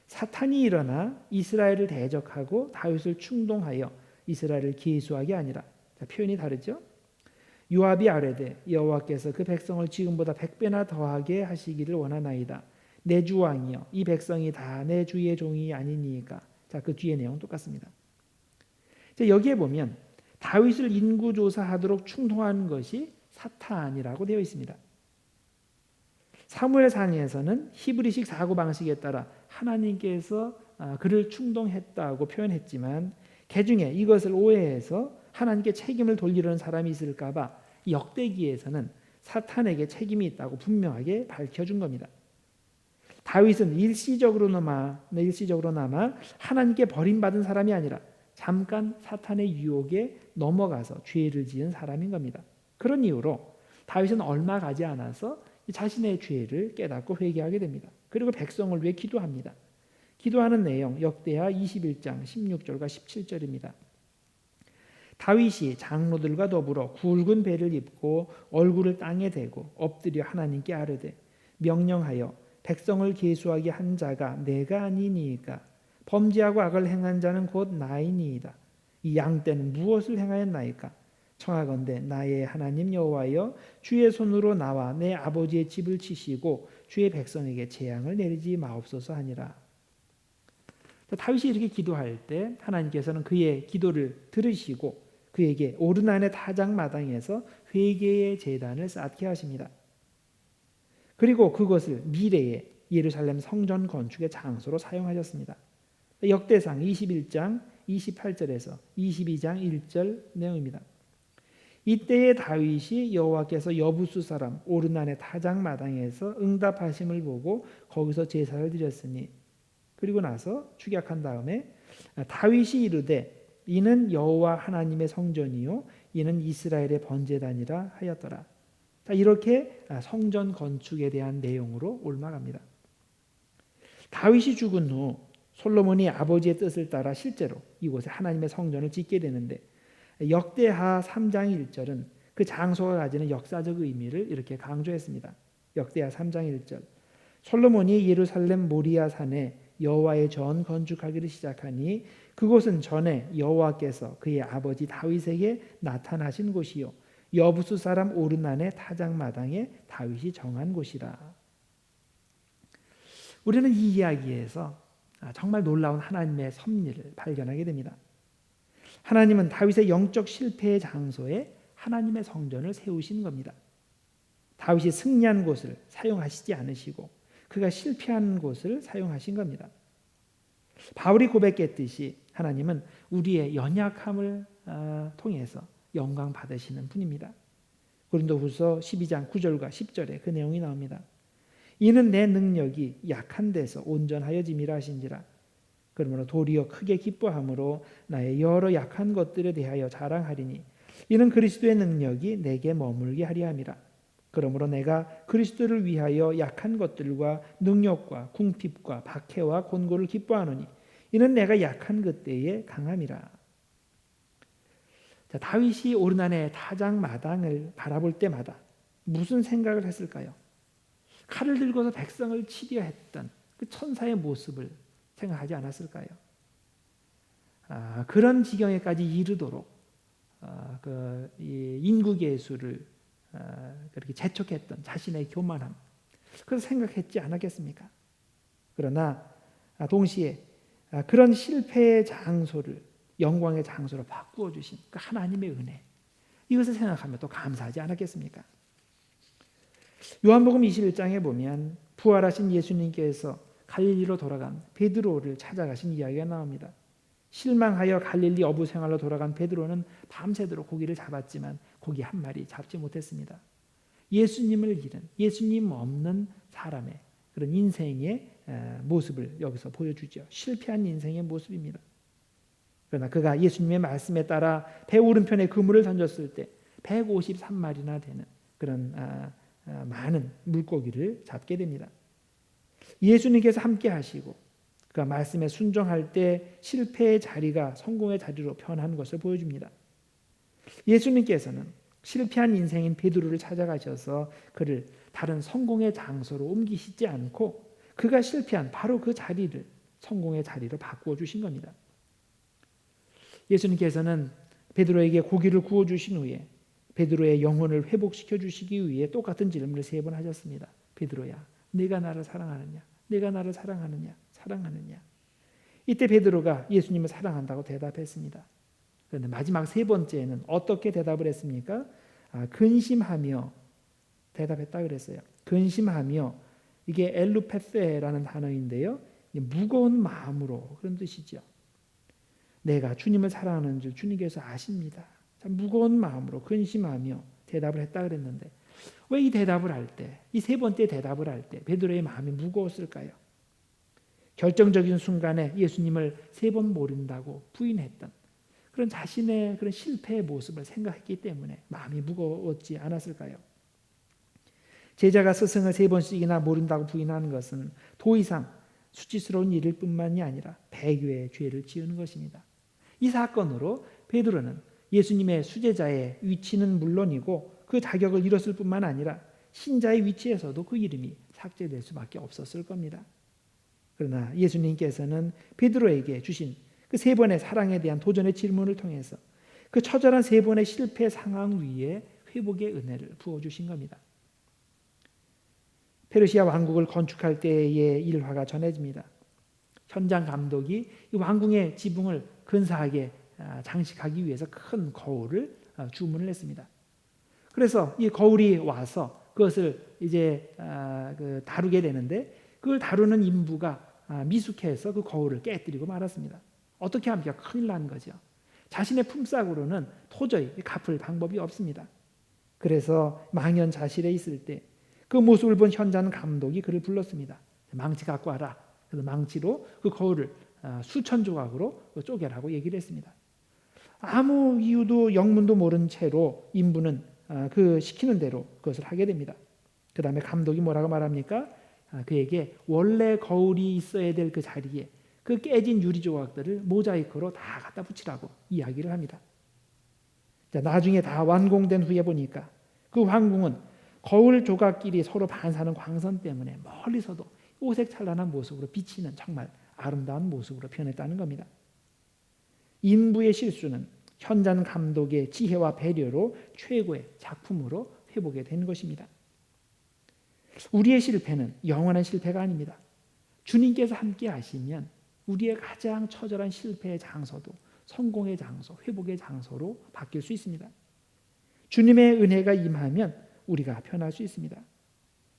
A: 사탄이 일어나 이스라엘을 대적하고 다윗을 충동하여 이스라엘을 계수하게 아니라. 자, 표현이 다르죠? 요압이 아뢰되 여호와께서 그 백성을 지금보다 100배나 더하게 하시기를 원하나이다. 내 주 왕이여 이 백성이 다 내 주의 종이 아니니까. 자, 그 뒤에 내용 똑같습니다. 자, 여기에 보면 다윗을 인구조사하도록 충동하는 것이 사탄이라고 되어 있습니다. 사무엘상에서는 히브리식 사고방식에 따라 하나님께서 그를 충동했다고 표현했지만 개중에 이것을 오해해서 하나님께 책임을 돌리려는 사람이 있을까 봐 역대기에서는 사탄에게 책임이 있다고 분명하게 밝혀준 겁니다. 다윗은 일시적으로나마 하나님께 버림받은 사람이 아니라 잠깐 사탄의 유혹에 넘어가서 죄를 지은 사람인 겁니다. 그런 이유로 다윗은 얼마 가지 않아서 자신의 죄를 깨닫고 회개하게 됩니다. 그리고 백성을 위해 기도합니다. 기도하는 내용 역대하 21장 16절과 17절입니다. 다윗이 장로들과 더불어 굵은 배를 입고 얼굴을 땅에 대고 엎드려 하나님께 아뢰되 명령하여 백성을 계수하게 한 자가 내가 아니니이까 범죄하고 악을 행한 자는 곧 나이니이다. 이 양떼는 무엇을 행하였나이까? 청하건대 나의 하나님 여호와여 주의 손으로 나와 내 아버지의 집을 치시고 주의 백성에게 재앙을 내리지 마옵소서 하니라. 다윗이 이렇게 기도할 때 하나님께서는 그의 기도를 들으시고 그에게 오르난의 타작마당에서 회개의 제단을 쌓게 하십니다. 그리고 그것을 미래의 예루살렘 성전 건축의 장소로 사용하셨습니다. 역대상 21장 28절에서 22장 1절 내용입니다. 이때에 다윗이 여호와께서 여부수 사람 오르난의 타작마당에서 응답하심을 보고 거기서 제사를 드렸으니 그리고 나서 축약한 다음에 다윗이 이르되 이는 여호와 하나님의 성전이요 이는 이스라엘의 번제단이라 하였더라. 자, 이렇게 성전 건축에 대한 내용으로 올라갑니다. 다윗이 죽은 후 솔로몬이 아버지의 뜻을 따라 실제로 이곳에 하나님의 성전을 짓게 되는데 역대하 3장 1절은 그 장소가 가지는 역사적 의미를 이렇게 강조했습니다. 역대하 3장 1절 솔로몬이 예루살렘 모리아 산에 여호와의 전 건축하기를 시작하니 그곳은 전에 여호와께서 그의 아버지 다윗에게 나타나신 곳이요 여부수 사람 오르난의 타작마당에 다윗이 정한 곳이라. 우리는 이 이야기에서 정말 놀라운 하나님의 섭리를 발견하게 됩니다. 하나님은 다윗의 영적 실패의 장소에 하나님의 성전을 세우신 겁니다. 다윗이 승리한 곳을 사용하시지 않으시고 그가 실패한 곳을 사용하신 겁니다. 바울이 고백했듯이 하나님은 우리의 연약함을 통해서 영광 받으시는 분입니다. 고린도후서 12장 9절과 10절에 그 내용이 나옵니다. 이는 내 능력이 약한 데서 온전하여짐이라 하신지라. 그러므로 도리어 크게 기뻐함으로 나의 여러 약한 것들에 대하여 자랑하리니 이는 그리스도의 능력이 내게 머물게 하리 함이라. 그러므로 내가 그리스도를 위하여 약한 것들과 능력과 궁핍과 박해와 곤고를 기뻐하노니 이는 내가 약한 그때에 강함이라. 자, 다윗이 오르난의 타작마당을 바라볼 때마다 무슨 생각을 했을까요? 칼을 들고서 백성을 치려 했던 그 천사의 모습을 생각하지 않았을까요? 그런 지경에까지 이르도록 이 인구계수를 그렇게 재촉했던 자신의 교만함, 그래서 생각했지 않았겠습니까? 그러나 동시에 그런 실패의 장소를 영광의 장소로 바꾸어 주신 그 하나님의 은혜, 이것을 생각하며 또 감사하지 않았겠습니까? 요한복음 21장에 보면 부활하신 예수님께서 갈릴리로 돌아간 베드로를 찾아가신 이야기가 나옵니다. 실망하여 갈릴리 어부 생활로 돌아간 베드로는 밤새도록 고기를 잡았지만 고기 한 마리 잡지 못했습니다. 예수님을 잃은, 예수님 없는 사람의 그런 인생의 모습을 여기서 보여주죠. 실패한 인생의 모습입니다. 그러나 그가 예수님의 말씀에 따라 배 오른편에 그물을 던졌을 때 153마리나 되는 그런 많은 물고기를 잡게 됩니다. 예수님께서 함께 하시고 그가 말씀에 순종할 때 실패의 자리가 성공의 자리로 변한 것을 보여줍니다. 예수님께서는 실패한 인생인 베드로를 찾아가셔서 그를 다른 성공의 장소로 옮기시지 않고 그가 실패한 바로 그 자리를 성공의 자리로 바꾸어 주신 겁니다. 예수님께서는 베드로에게 고기를 구워 주신 후에 베드로의 영혼을 회복시켜 주시기 위해 똑같은 질문을 3번 하셨습니다. 베드로야, 네가 나를 사랑하느냐? 네가 나를 사랑하느냐? 사랑하느냐? 이때 베드로가 예수님을 사랑한다고 대답했습니다. 그런데 마지막 3번째는 어떻게 대답을 했습니까? 근심하며 대답했다 그랬어요. 근심하며, 이게 엘루페세라는 단어인데요, 무거운 마음으로 그런 뜻이죠. 내가 주님을 사랑하는 줄 주님께서 아십니다. 참 무거운 마음으로 근심하며 대답을 했다 그랬는데 왜 이 대답을 할 때, 이 3번째 대답을 할 때 베드로의 마음이 무거웠을까요? 결정적인 순간에 예수님을 3번 모른다고 부인했던 그런 자신의 그런 실패의 모습을 생각했기 때문에 마음이 무거웠지 않았을까요? 제자가 스승을 3번씩이나 모른다고 부인하는 것은 더 이상 수치스러운 일일 뿐만이 아니라 배교의 죄를 지은 것입니다. 이 사건으로 베드로는 예수님의 수제자의 위치는 물론이고 그 자격을 잃었을 뿐만 아니라 신자의 위치에서도 그 이름이 삭제될 수밖에 없었을 겁니다. 그러나 예수님께서는 베드로에게 주신 그 3번의 사랑에 대한 도전의 질문을 통해서 그 처절한 3번의 실패 상황 위에 회복의 은혜를 부어주신 겁니다. 페르시아 왕국을 건축할 때의 일화가 전해집니다. 현장 감독이 이 왕궁의 지붕을 근사하게 장식하기 위해서 큰 거울을 주문을 했습니다. 그래서 이 거울이 와서 그것을 이제 다루게 되는데 그걸 다루는 인부가 미숙해서 그 거울을 깨뜨리고 말았습니다. 어떻게 합니까? 큰일 난 거죠. 자신의 품삯으로는 도저히 갚을 방법이 없습니다. 그래서 망연자실에 있을 때 그 모습을 본 현장 감독이 그를 불렀습니다. 망치 갖고 와라. 그래서 망치로 그 거울을 수천 조각으로 쪼개라고 얘기를 했습니다. 아무 이유도 영문도 모른 채로 인부는 그 시키는 대로 그것을 하게 됩니다. 그 다음에 감독이 뭐라고 말합니까? 그에게 원래 거울이 있어야 될 그 자리에 그 깨진 유리 조각들을 모자이크로 다 갖다 붙이라고 이야기를 합니다. 자, 나중에 다 완공된 후에 보니까 그 황궁은 거울 조각끼리 서로 반사하는 광선 때문에 멀리서도 오색찬란한 모습으로 비치는 정말 아름다운 모습으로 변했다는 겁니다. 인부의 실수는 현장 감독의 지혜와 배려로 최고의 작품으로 회복이 된 것입니다. 우리의 실패는 영원한 실패가 아닙니다. 주님께서 함께 하시면 우리의 가장 처절한 실패의 장소도 성공의 장소, 회복의 장소로 바뀔 수 있습니다. 주님의 은혜가 임하면 우리가 변할 수 있습니다.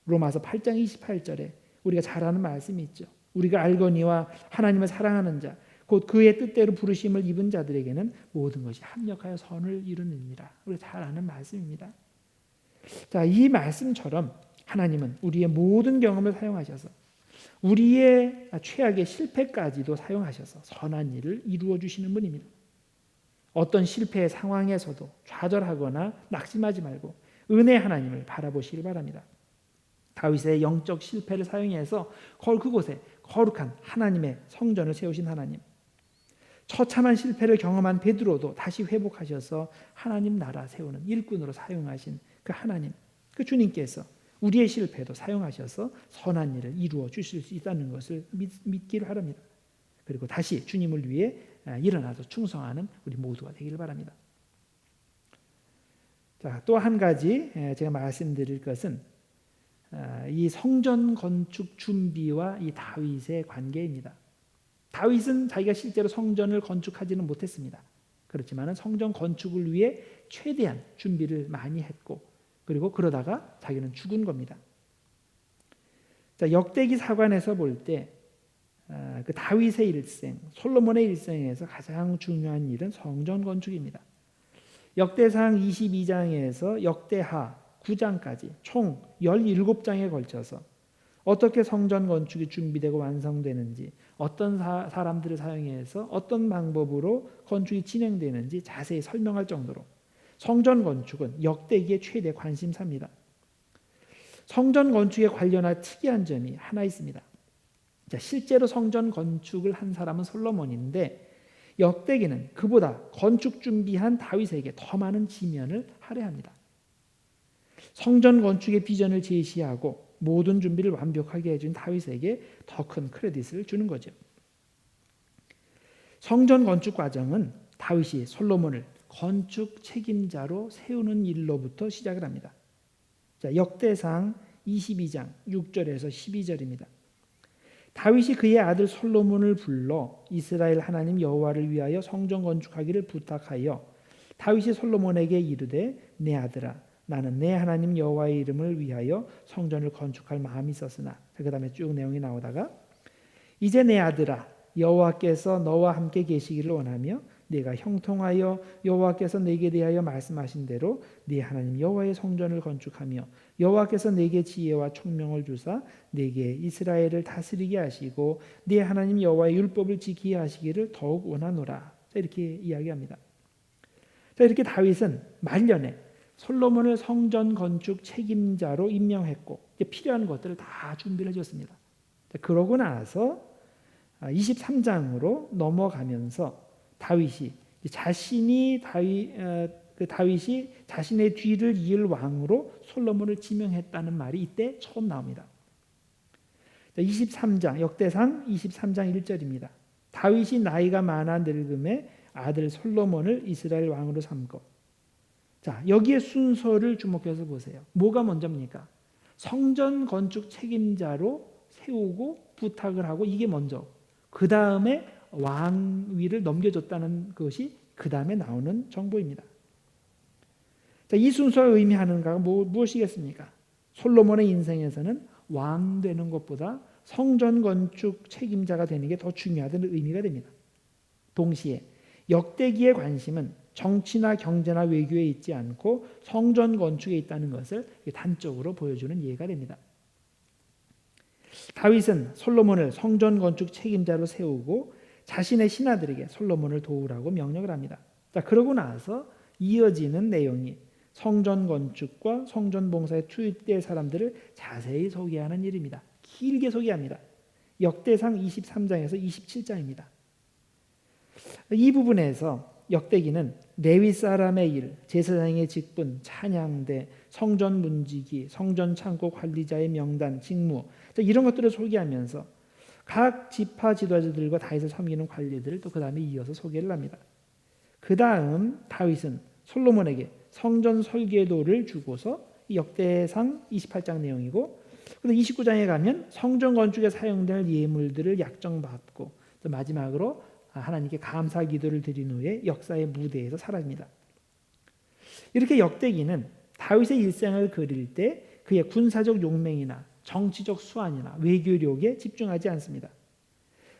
A: 로마서 8장 28절에 우리가 잘 아는 말씀이 있죠. 우리가 알거니와 하나님을 사랑하는 자, 곧 그의 뜻대로 부르심을 입은 자들에게는 모든 것이 합력하여 선을 이루느니라. 우리가 잘 아는 말씀입니다. 자, 이 말씀처럼 하나님은 우리의 모든 경험을 사용하셔서 우리의 최악의 실패까지도 사용하셔서 선한 일을 이루어 주시는 분입니다. 어떤 실패의 상황에서도 좌절하거나 낙심하지 말고 은혜 하나님을 바라보시길 바랍니다. 다윗의 영적 실패를 사용해서 그곳에 거룩한 하나님의 성전을 세우신 하나님, 처참한 실패를 경험한 베드로도 다시 회복하셔서 하나님 나라 세우는 일꾼으로 사용하신 그 하나님, 그 주님께서 우리의 실패도 사용하셔서 선한 일을 이루어 주실 수 있다는 것을 믿기를 바랍니다. 그리고 다시 주님을 위해 일어나서 충성하는 우리 모두가 되기를 바랍니다. 자, 또 한 가지 제가 말씀드릴 것은 이 성전 건축 준비와 이 다윗의 관계입니다. 다윗은 자기가 실제로 성전을 건축하지는 못했습니다. 그렇지만 성전 건축을 위해 최대한 준비를 많이 했고 그리고 그러다가 자기는 죽은 겁니다. 자, 역대기 사관에서 볼 때 그 다윗의 일생, 솔로몬의 일생에서 가장 중요한 일은 성전 건축입니다. 역대상 22장에서 역대하 9장까지 총 17장에 걸쳐서 어떻게 성전 건축이 준비되고 완성되는지, 어떤 사람들을 사용해서 어떤 방법으로 건축이 진행되는지 자세히 설명할 정도로 성전 건축은 역대기의 최대 관심사입니다. 성전 건축에 관련한 특이한 점이 하나 있습니다. 실제로 성전 건축을 한 사람은 솔로몬인데 역대기는 그보다 건축 준비한 다윗에게 더 많은 지면을 할애합니다. 성전 건축의 비전을 제시하고 모든 준비를 완벽하게 해준 다윗에게 더 큰 크레딧을 주는 거죠. 성전 건축 과정은 다윗이 솔로몬을 건축 책임자로 세우는 일로부터 시작을 합니다. 역대상 22장 6절에서 12절입니다. 다윗이 그의 아들 솔로몬을 불러 이스라엘 하나님 여호와를 위하여 성전 건축하기를 부탁하여 다윗이 솔로몬에게 이르되 내 아들아 나는 내 하나님 여호와의 이름을 위하여 성전을 건축할 마음이 있었으나 그 다음에 쭉 내용이 나오다가 이제 내 아들아 여호와께서 너와 함께 계시기를 원하며 네가 형통하여 여호와께서 내게 대하여 말씀하신 대로 네 하나님 여호와의 성전을 건축하며 여호와께서 내게 지혜와 총명을 주사 내게 이스라엘을 다스리게 하시고 네 하나님 여호와의 율법을 지키게 하시기를 더욱 원하노라. 이렇게 이야기합니다. 이렇게 다윗은 말년에 솔로몬을 성전 건축 책임자로 임명했고 필요한 것들을 다 준비를 해줬습니다. 그러고 나서 23장으로 넘어가면서 다윗이 자신의 뒤를 이을 왕으로 솔로몬을 지명했다는 말이 이때 처음 나옵니다. 23장 역대상 23장 1절입니다. 다윗이 나이가 많아 늙음에 아들 솔로몬을 이스라엘 왕으로 삼고 여기에 순서를 주목해서 보세요. 뭐가 먼저입니까? 성전 건축 책임자로 세우고 부탁을 하고 이게 먼저 그 다음에 왕위를 넘겨줬다는 것이 그 다음에 나오는 정보입니다. 이 순서가 의미하는 바가 무엇이겠습니까? 솔로몬의 인생에서는 왕 되는 것보다 성전 건축 책임자가 되는 게 더 중요하다는 의미가 됩니다. 동시에 역대기의 관심은 정치나 경제나 외교에 있지 않고 성전 건축에 있다는 것을 단적으로 보여주는 예가 됩니다. 다윗은 솔로몬을 성전 건축 책임자로 세우고 자신의 신하들에게 솔로몬을 도우라고 명령을 합니다. 그러고 나서 이어지는 내용이 성전 건축과 성전 봉사에 투입될 사람들을 자세히 소개하는 일입니다. 길게 소개합니다. 역대상 23장에서 27장입니다. 이 부분에서 역대기는 레위 사람의 일, 제사장의 직분, 찬양대, 성전 문지기, 성전 창고 관리자의 명단, 직무 이런 것들을 소개하면서 각 지파 지도자들과 다윗을 섬기는 관리들을 또 그 다음에 이어서 소개를 합니다. 그 다음 다윗은 솔로몬에게 성전 설계도를 주고서 역대상 28장 내용이고 29장에 가면 성전 건축에 사용될 예물들을 약정받고 또 마지막으로 하나님께 감사 기도를 드린 후에 역사의 무대에서 사라집니다. 이렇게 역대기는 다윗의 일생을 그릴 때 그의 군사적 용맹이나 정치적 수완이나 외교력에 집중하지 않습니다.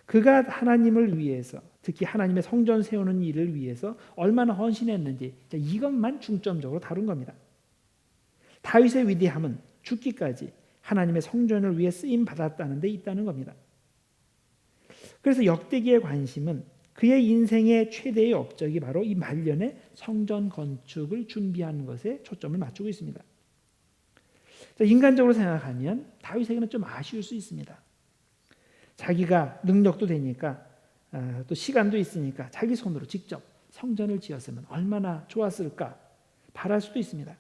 A: 그가 하나님을 위해서 특히 하나님의 성전 세우는 일을 위해서 얼마나 헌신했는지 이것만 중점적으로 다룬 겁니다. 다윗의 위대함은 죽기까지 하나님의 성전을 위해 쓰임 받았다는 데 있다는 겁니다. 그래서 역대기의 관심은 그의 인생의 최대의 업적이 바로 이 말년에 성전 건축을 준비하는 것에 초점을 맞추고 있습니다. 인간적으로 생각하면 다윗에게는 좀 아쉬울 수 있습니다. 자기가 능력도 되니까 또 시간도 있으니까 자기 손으로 직접 성전을 지었으면 얼마나 좋았을까 바랄 수도 있습니다.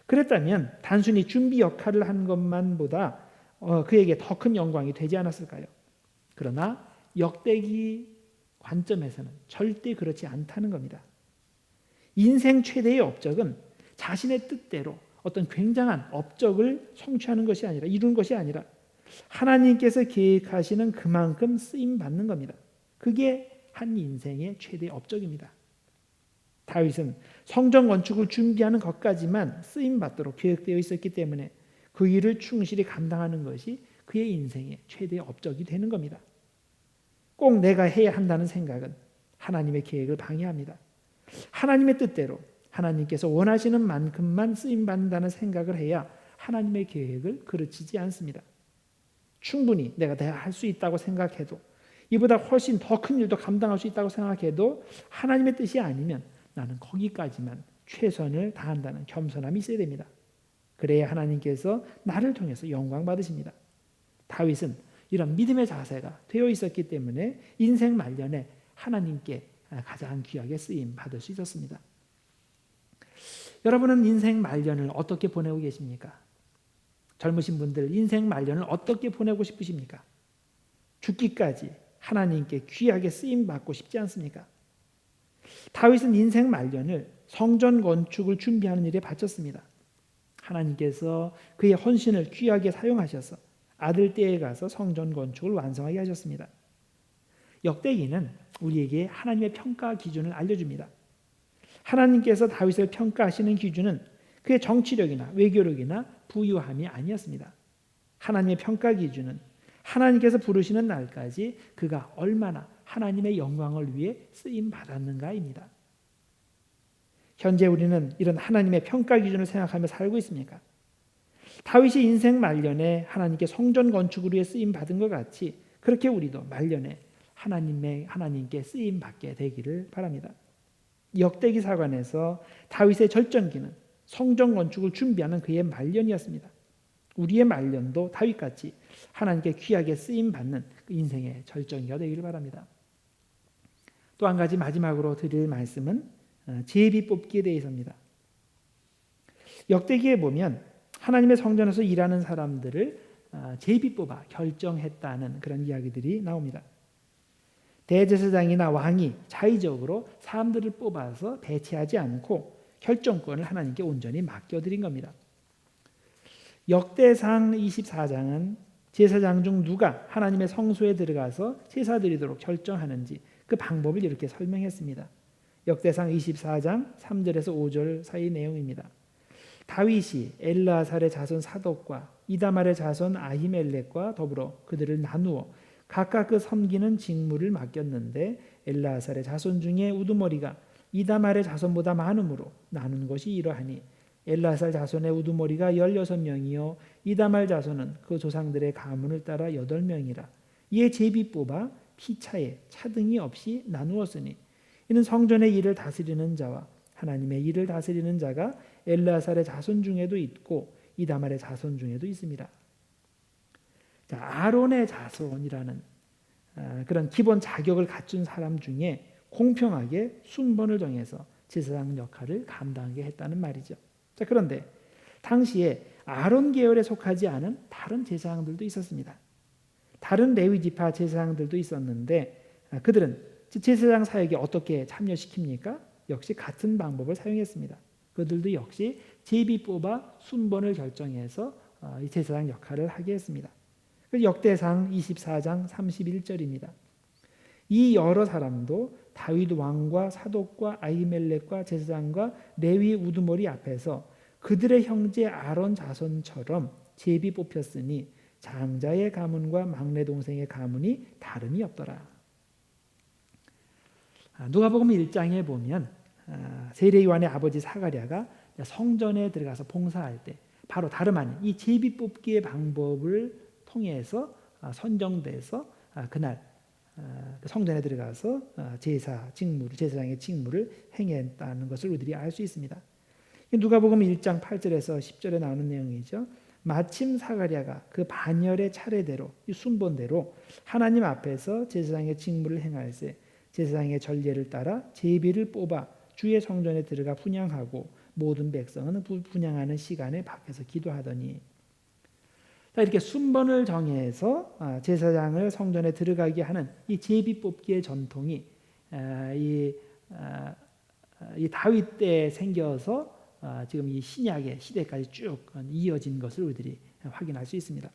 A: 그랬다면 단순히 준비 역할을 한 것만보다 그에게 더 큰 영광이 되지 않았을까요? 그러나 역대기 관점에서는 절대 그렇지 않다는 겁니다. 인생 최대의 업적은 자신의 뜻대로 어떤 굉장한 업적을 성취하는 것이 아니라 이루는 것이 아니라 하나님께서 계획하시는 그만큼 쓰임 받는 겁니다. 그게 한 인생의 최대의 업적입니다. 다윗은 성전 건축을 준비하는 것까지만 쓰임 받도록 계획되어 있었기 때문에 그 일을 충실히 감당하는 것이 그의 인생의 최대의 업적이 되는 겁니다. 꼭 내가 해야 한다는 생각은 하나님의 계획을 방해합니다. 하나님의 뜻대로 하나님께서 원하시는 만큼만 쓰임받는다는 생각을 해야 하나님의 계획을 그르치지 않습니다. 충분히 내가 할 수 있다고 생각해도, 이보다 훨씬 더 큰 일도 감당할 수 있다고 생각해도 하나님의 뜻이 아니면 나는 거기까지만 최선을 다한다는 겸손함이 있어야 됩니다. 그래야 하나님께서 나를 통해서 영광 받으십니다. 다윗은 이런 믿음의 자세가 되어 있었기 때문에 인생 말년에 하나님께 가장 귀하게 쓰임 받을 수 있었습니다. 여러분은 인생 말년을 어떻게 보내고 계십니까? 젊으신 분들 인생 말년을 어떻게 보내고 싶으십니까? 죽기까지 하나님께 귀하게 쓰임 받고 싶지 않습니까? 다윗은 인생 말년을 성전 건축을 준비하는 일에 바쳤습니다. 하나님께서 그의 헌신을 귀하게 사용하셔서 아들 때에 가서 성전 건축을 완성하게 하셨습니다. 역대기는 우리에게 하나님의 평가 기준을 알려줍니다. 하나님께서 다윗을 평가하시는 기준은 그의 정치력이나 외교력이나 부유함이 아니었습니다. 하나님의 평가 기준은 하나님께서 부르시는 날까지 그가 얼마나 하나님의 영광을 위해 쓰임 받았는가입니다. 현재 우리는 이런 하나님의 평가 기준을 생각하며 살고 있습니까? 다윗이 인생 말년에 하나님께 성전 건축을 위해 쓰임 받은 것 같이 그렇게 우리도 말년에 하나님께 쓰임 받게 되기를 바랍니다. 역대기 사관에서 다윗의 절정기는 성전 건축을 준비하는 그의 말년이었습니다. 우리의 말년도 다윗같이 하나님께 귀하게 쓰임 받는 그 인생의 절정기가 되기를 바랍니다. 또 한 가지 마지막으로 드릴 말씀은 제비 뽑기에 대해서입니다. 역대기에 보면 하나님의 성전에서 일하는 사람들을 제비 뽑아 결정했다는 그런 이야기들이 나옵니다. 대제사장이나 왕이 자의적으로 사람들을 뽑아서 배치하지 않고 결정권을 하나님께 온전히 맡겨드린 겁니다. 역대상 24장은 제사장 중 누가 하나님의 성소에 들어가서 제사 드리도록 결정하는지 그 방법을 이렇게 설명했습니다. 역대상 24장 3절에서 5절 사이 내용입니다. 다윗이 엘르아살의 자손 사독과 이다말의 자손 아히멜렉과 더불어 그들을 나누어 각각 그 섬기는 직무를 맡겼는데 엘르아살의 자손 중에 우두머리가 이다말의 자손보다 많으므로 나눈 것이 이러하니 엘르아살 자손의 우두머리가 16명이요 이다말 자손은 그 조상들의 가문을 따라 8명이라. 이에 제비 뽑아 피차에 차등이 없이 나누었으니 이는 성전의 일을 다스리는 자와 하나님의 일을 다스리는 자가 엘르아살의 자손 중에도 있고 이다말의 자손 중에도 있습니다. 자, 아론의 자손이라는 그런 기본 자격을 갖춘 사람 중에 공평하게 순번을 정해서 제사장 역할을 감당하게 했다는 말이죠. 자, 그런데 당시에 아론 계열에 속하지 않은 다른 제사장들도 있었습니다. 다른 레위 지파 제사장들도 있었는데 그들은 제사장 사역에 어떻게 참여시킵니까? 역시 같은 방법을 사용했습니다. 그들도 역시 제비 뽑아 순번을 결정해서 이 제사장 역할을 하게 했습니다. 역대상 24장 31절입니다. 이 여러 사람도 다윗 왕과 사독과 아히멜렉과 제사장과 레위 우두머리 앞에서 그들의 형제 아론 자손처럼 제비 뽑혔으니 장자의 가문과 막내 동생의 가문이 다름이 없더라. 누가복음 1장에 보면 세례요한의 아버지 사가랴가 성전에 들어가서 봉사할 때 바로 다름 아닌 이 제비 뽑기의 방법을 통해서 선정돼서 그날 성전에 들어가서 제사장의 직무를 행했다는 것을 우리들이 알 수 있습니다. 누가복음 1장 8절에서 10절에 나오는 내용이죠. 마침 사가랴가 그 반열의 차례대로 이 순번대로 하나님 앞에서 제사장의 직무를 행할세 제사장의 전례를 따라 제비를 뽑아 주의 성전에 들어가 분향하고 모든 백성은 분향하는 시간에 밖에서 기도하더니. 이렇게 순번을 정해서 제사장을 성전에 들어가게 하는 이 제비 뽑기의 전통이 이 다윗 때 생겨서 지금 이 신약의 시대까지 쭉 이어진 것을 우리들이 확인할 수 있습니다.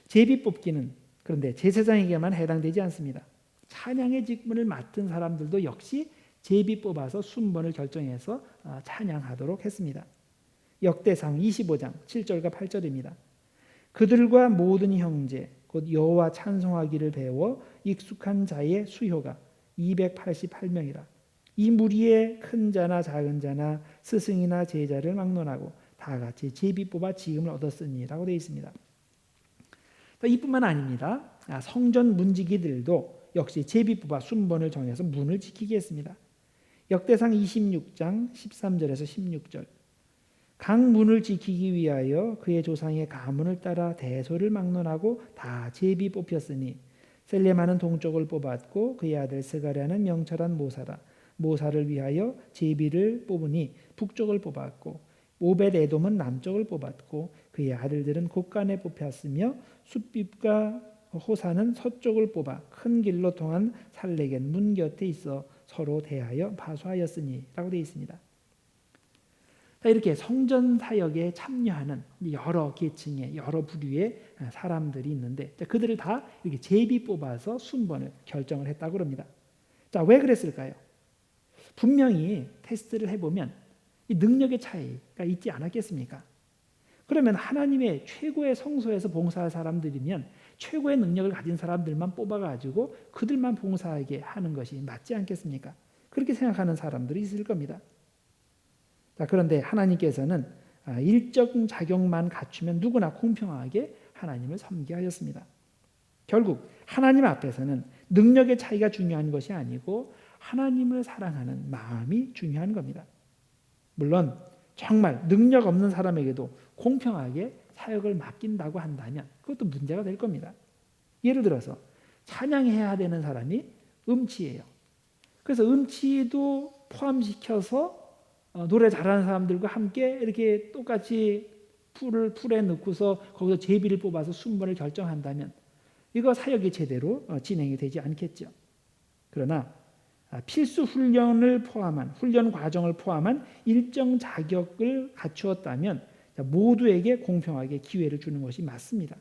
A: 제비 뽑기는 그런데 제사장에게만 해당되지 않습니다. 찬양의 직분을 맡은 사람들도 역시 제비 뽑아서 순번을 결정해서 찬양하도록 했습니다. 역대상 25장 7절과 8절입니다. 그들과 모든 형제 곧 여호와 찬송하기를 배워 익숙한 자의 수효가 288명이라. 이 무리의 큰 자나 작은 자나 스승이나 제자를 막론하고 다 같이 제비 뽑아 지금을 얻었으니라고 되어 있습니다. 이뿐만 아닙니다. 성전 문지기들도 역시 제비 뽑아 순번을 정해서 문을 지키게 했습니다. 역대상 26장 13절에서 16절. 각 문을 지키기 위하여 그의 조상의 가문을 따라 대소를 막론하고 다 제비 뽑혔으니 셀레마는 동쪽을 뽑았고 그의 아들 스가랴는 명철한 모사를 위하여 제비를 뽑으니 북쪽을 뽑았고 오벳 에돔은 남쪽을 뽑았고 그의 아들들은 곳간에 뽑혔으며 숫빛과 호사는 서쪽을 뽑아 큰 길로 통한 살레겐 문 곁에 있어 서로 대하여 파수하였으니 라고 되어 있습니다. 이렇게 성전 사역에 참여하는 여러 계층의 여러 부류의 사람들이 있는데 그들을 다 이렇게 제비 뽑아서 순번을 결정을 했다고 합니다. 자, 왜 그랬을까요? 분명히 테스트를 해보면 이 능력의 차이가 있지 않았겠습니까? 그러면 하나님의 최고의 성소에서 봉사할 사람들이면 최고의 능력을 가진 사람들만 뽑아가지고 그들만 봉사하게 하는 것이 맞지 않겠습니까? 그렇게 생각하는 사람들이 있을 겁니다. 자, 그런데 하나님께서는 일정 자격만 갖추면 누구나 공평하게 하나님을 섬기게 하셨습니다. 결국 하나님 앞에서는 능력의 차이가 중요한 것이 아니고 하나님을 사랑하는 마음이 중요한 겁니다. 물론 정말 능력 없는 사람에게도 공평하게 사역을 맡긴다고 한다면 그것도 문제가 될 겁니다. 예를 들어서 찬양해야 되는 사람이 음치예요. 그래서 음치도 포함시켜서 노래 잘하는 사람들과 함께 이렇게 똑같이 풀에 넣고서 거기서 제비를 뽑아서 순번을 결정한다면 이거 사역이 제대로 진행이 되지 않겠죠. 그러나 필수 훈련 과정을 포함한 일정 자격을 갖추었다면 모두에게 공평하게 기회를 주는 것이 맞습니다.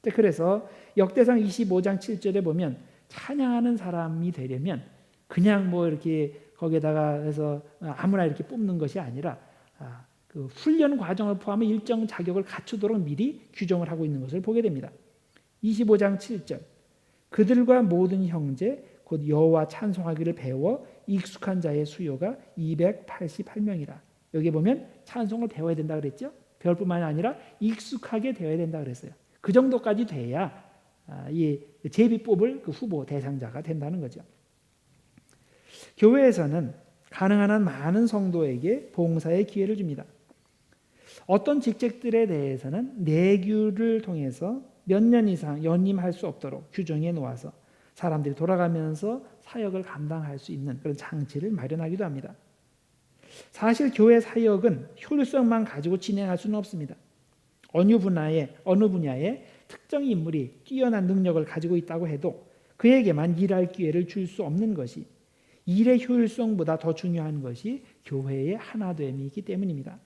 A: 그래서 역대상 25장 7절에 보면 찬양하는 사람이 되려면 그냥 뭐 이렇게 거기에다가 해서 아무나 이렇게 뽑는 것이 아니라 그 훈련 과정을 포함한 일정 자격을 갖추도록 미리 규정을 하고 있는 것을 보게 됩니다. 25장 7절. 그들과 모든 형제 곧 여호와 찬송하기를 배워 익숙한 자의 수요가 288명이라. 여기 보면 찬송을 배워야 된다 그랬죠. 배울 뿐만이 아니라 익숙하게 되어야 된다 그랬어요. 그 정도까지 돼야 이 제비 뽑을 그 후보 대상자가 된다는 거죠. 교회에서는 가능한 한 많은 성도에게 봉사의 기회를 줍니다. 어떤 직책들에 대해서는 내규를 통해서 몇 년 이상 연임할 수 없도록 규정해 놓아서 사람들이 돌아가면서 사역을 감당할 수 있는 그런 장치를 마련하기도 합니다. 사실 교회 사역은 효율성만 가지고 진행할 수는 없습니다. 어느 분야에 특정 인물이 뛰어난 능력을 가지고 있다고 해도 그에게만 일할 기회를 줄 수 없는 것이 일의 효율성보다 더 중요한 것이 교회의 하나됨이기 때문입니다.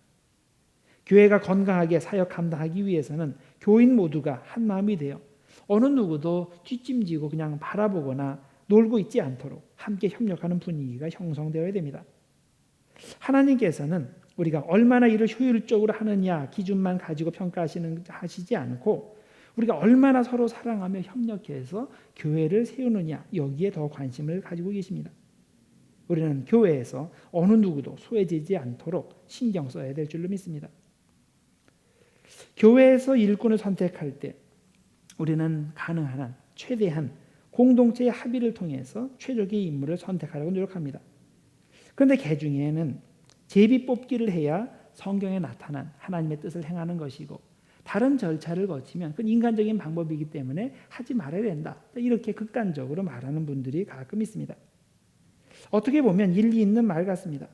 A: 교회가 건강하게 사역 감당하기 위해서는 교인 모두가 한 마음이 되어 어느 누구도 뒷짐지고 그냥 바라보거나 놀고 있지 않도록 함께 협력하는 분위기가 형성되어야 됩니다. 하나님께서는 우리가 얼마나 일을 효율적으로 하느냐 기준만 가지고 평가하시지 않고 우리가 얼마나 서로 사랑하며 협력해서 교회를 세우느냐 여기에 더 관심을 가지고 계십니다. 우리는 교회에서 어느 누구도 소외되지 않도록 신경 써야 될 줄로 믿습니다. 교회에서 일꾼을 선택할 때 우리는 가능한 한 최대한 공동체의 합의를 통해서 최적의 인물을 선택하려고 노력합니다. 그런데 그 중에는 제비 뽑기를 해야 성경에 나타난 하나님의 뜻을 행하는 것이고 다른 절차를 거치면 그건 인간적인 방법이기 때문에 하지 말아야 된다. 이렇게 극단적으로 말하는 분들이 가끔 있습니다. 어떻게 보면 일리 있는 말 같습니다.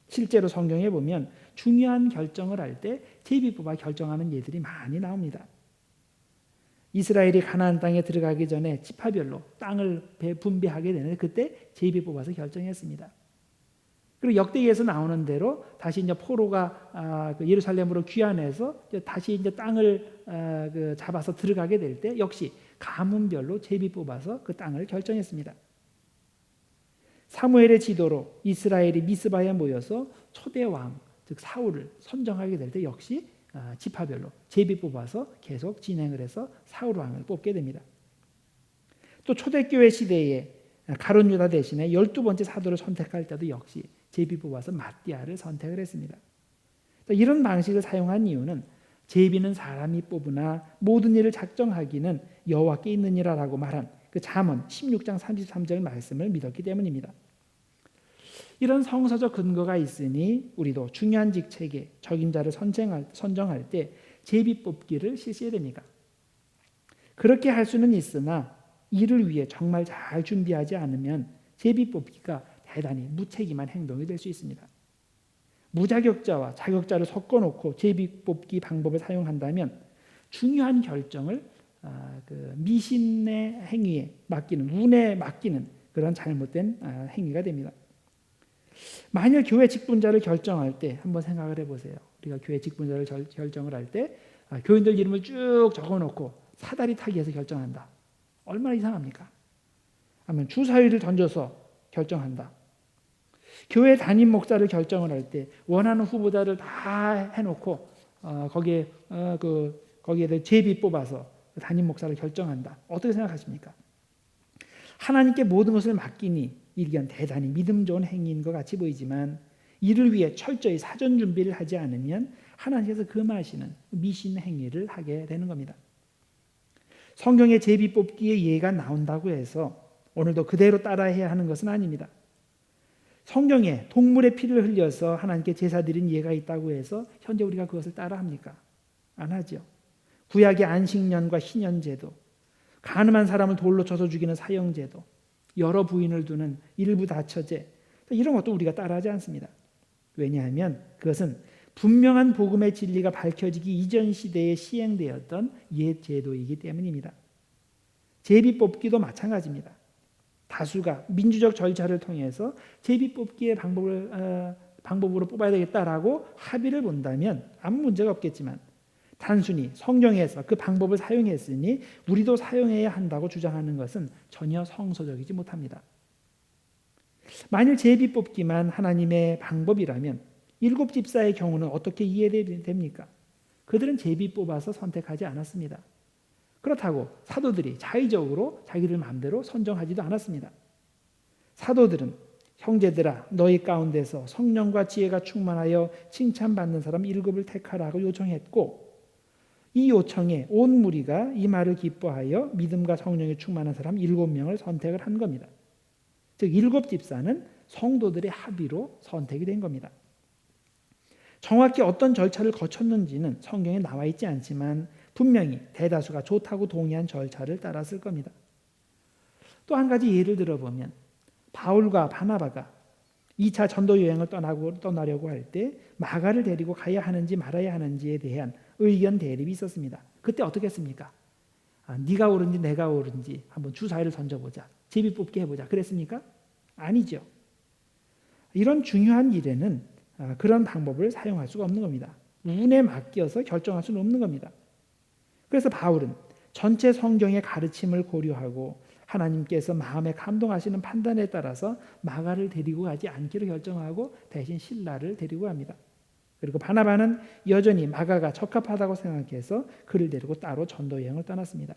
A: 실제로 성경에 보면 중요한 결정을 할 때 제비 뽑아 결정하는 예들이 많이 나옵니다. 이스라엘이 가나안 땅에 들어가기 전에 지파별로 땅을 분배하게 되는데 그때 제비 뽑아서 결정했습니다. 그리고 역대기에서 나오는 대로 다시 이제 포로가 예루살렘으로 귀환해서 다시 이제 땅을 잡아서 들어가게 될 때 역시 가문별로 제비 뽑아서 그 땅을 결정했습니다. 사무엘의 지도로 이스라엘이 미스바에 모여서 초대 왕, 즉 사울을 선정하게 될 때 역시 지파별로 제비 뽑아서 계속 진행을 해서 사울 왕을 뽑게 됩니다. 또 초대교회 시대에 가룟 유다 대신에 12번째 사도를 선택할 때도 역시 제비 뽑아서 마띠아를 선택을 했습니다. 이런 방식을 사용한 이유는 제비는 사람이 뽑으나 모든 일을 작정하기는 여호와께 있느니라라고 말한 그 잠언 16장 33절 말씀을 믿었기 때문입니다. 이런 성서적 근거가 있으니 우리도 중요한 직책에 적임자를 선정할 때 제비 뽑기를 실시해야 됩니다. 그렇게 할 수는 있으나 이를 위해 정말 잘 준비하지 않으면 제비 뽑기가 대단히 무책임한 행동이 될 수 있습니다. 무자격자와 자격자를 섞어놓고 제비 뽑기 방법을 사용한다면 중요한 결정을 미신의 행위에 맡기는, 운에 맡기는 그런 잘못된 행위가 됩니다. 만일 교회 직분자를 결정할 때 한번 생각을 해보세요. 우리가 교회 직분자를 결정을 할 때 교인들 이름을 쭉 적어놓고 사다리 타기해서 결정한다. 얼마나 이상합니까? 아니면 주사위를 던져서 결정한다. 교회 담임 목사를 결정을 할 때 원하는 후보자를 다 해놓고 거기에 제비 뽑아서 담임 목사를 결정한다. 어떻게 생각하십니까? 하나님께 모든 것을 맡기니 이건 대단히 믿음 좋은 행위인 것 같이 보이지만 이를 위해 철저히 사전 준비를 하지 않으면 하나님께서 금하시는 미신 행위를 하게 되는 겁니다. 성경에 제비 뽑기의 예가 나온다고 해서 오늘도 그대로 따라해야 하는 것은 아닙니다. 성경에 동물의 피를 흘려서 하나님께 제사 드린 예가 있다고 해서 현재 우리가 그것을 따라합니까? 안 하죠. 구약의 안식년과 희년제도, 간음한 사람을 돌로 쳐서 죽이는 사형제도, 여러 부인을 두는 일부 다처제, 이런 것도 우리가 따라하지 않습니다. 왜냐하면 그것은 분명한 복음의 진리가 밝혀지기 이전 시대에 시행되었던 옛 제도이기 때문입니다. 제비 뽑기도 마찬가지입니다. 다수가 민주적 절차를 통해서 제비 뽑기의 방법으로 뽑아야 되겠다라고 합의를 본다면 아무 문제가 없겠지만 단순히 성경에서 그 방법을 사용했으니 우리도 사용해야 한다고 주장하는 것은 전혀 성서적이지 못합니다. 만일 제비 뽑기만 하나님의 방법이라면 7 집사의 경우는 어떻게 이해됩니까? 그들은 제비 뽑아서 선택하지 않았습니다. 그렇다고 사도들이 자의적으로 자기들 마음대로 선정하지도 않았습니다. 사도들은 형제들아 너희 가운데서 성령과 지혜가 충만하여 칭찬받는 사람 7을 택하라고 요청했고 이 요청에 온 무리가 이 말을 기뻐하여 믿음과 성령에 충만한 사람 7명을 선택을 한 겁니다. 즉 7 집사는 성도들의 합의로 선택이 된 겁니다. 정확히 어떤 절차를 거쳤는지는 성경에 나와 있지 않지만 분명히 대다수가 좋다고 동의한 절차를 따랐을 겁니다. 또 한 가지 예를 들어보면 바울과 바나바가 2차 전도 여행을 떠나려고 할 때 마가를 데리고 가야 하는지 말아야 하는지에 대한 의견 대립이 있었습니다. 그때 어떻게 했습니까? 네가 옳은지 내가 옳은지 한번 주사위를 던져보자. 제비 뽑기 해보자. 그랬습니까? 아니죠. 이런 중요한 일에는 그런 방법을 사용할 수가 없는 겁니다. 운에 맡겨서 결정할 수는 없는 겁니다. 그래서 바울은 전체 성경의 가르침을 고려하고 하나님께서 마음에 감동하시는 판단에 따라서 마가를 데리고 가지 않기로 결정하고 대신 실라를 데리고 갑니다. 그리고 바나바는 여전히 마가가 적합하다고 생각해서 그를 데리고 따로 전도 여행을 떠났습니다.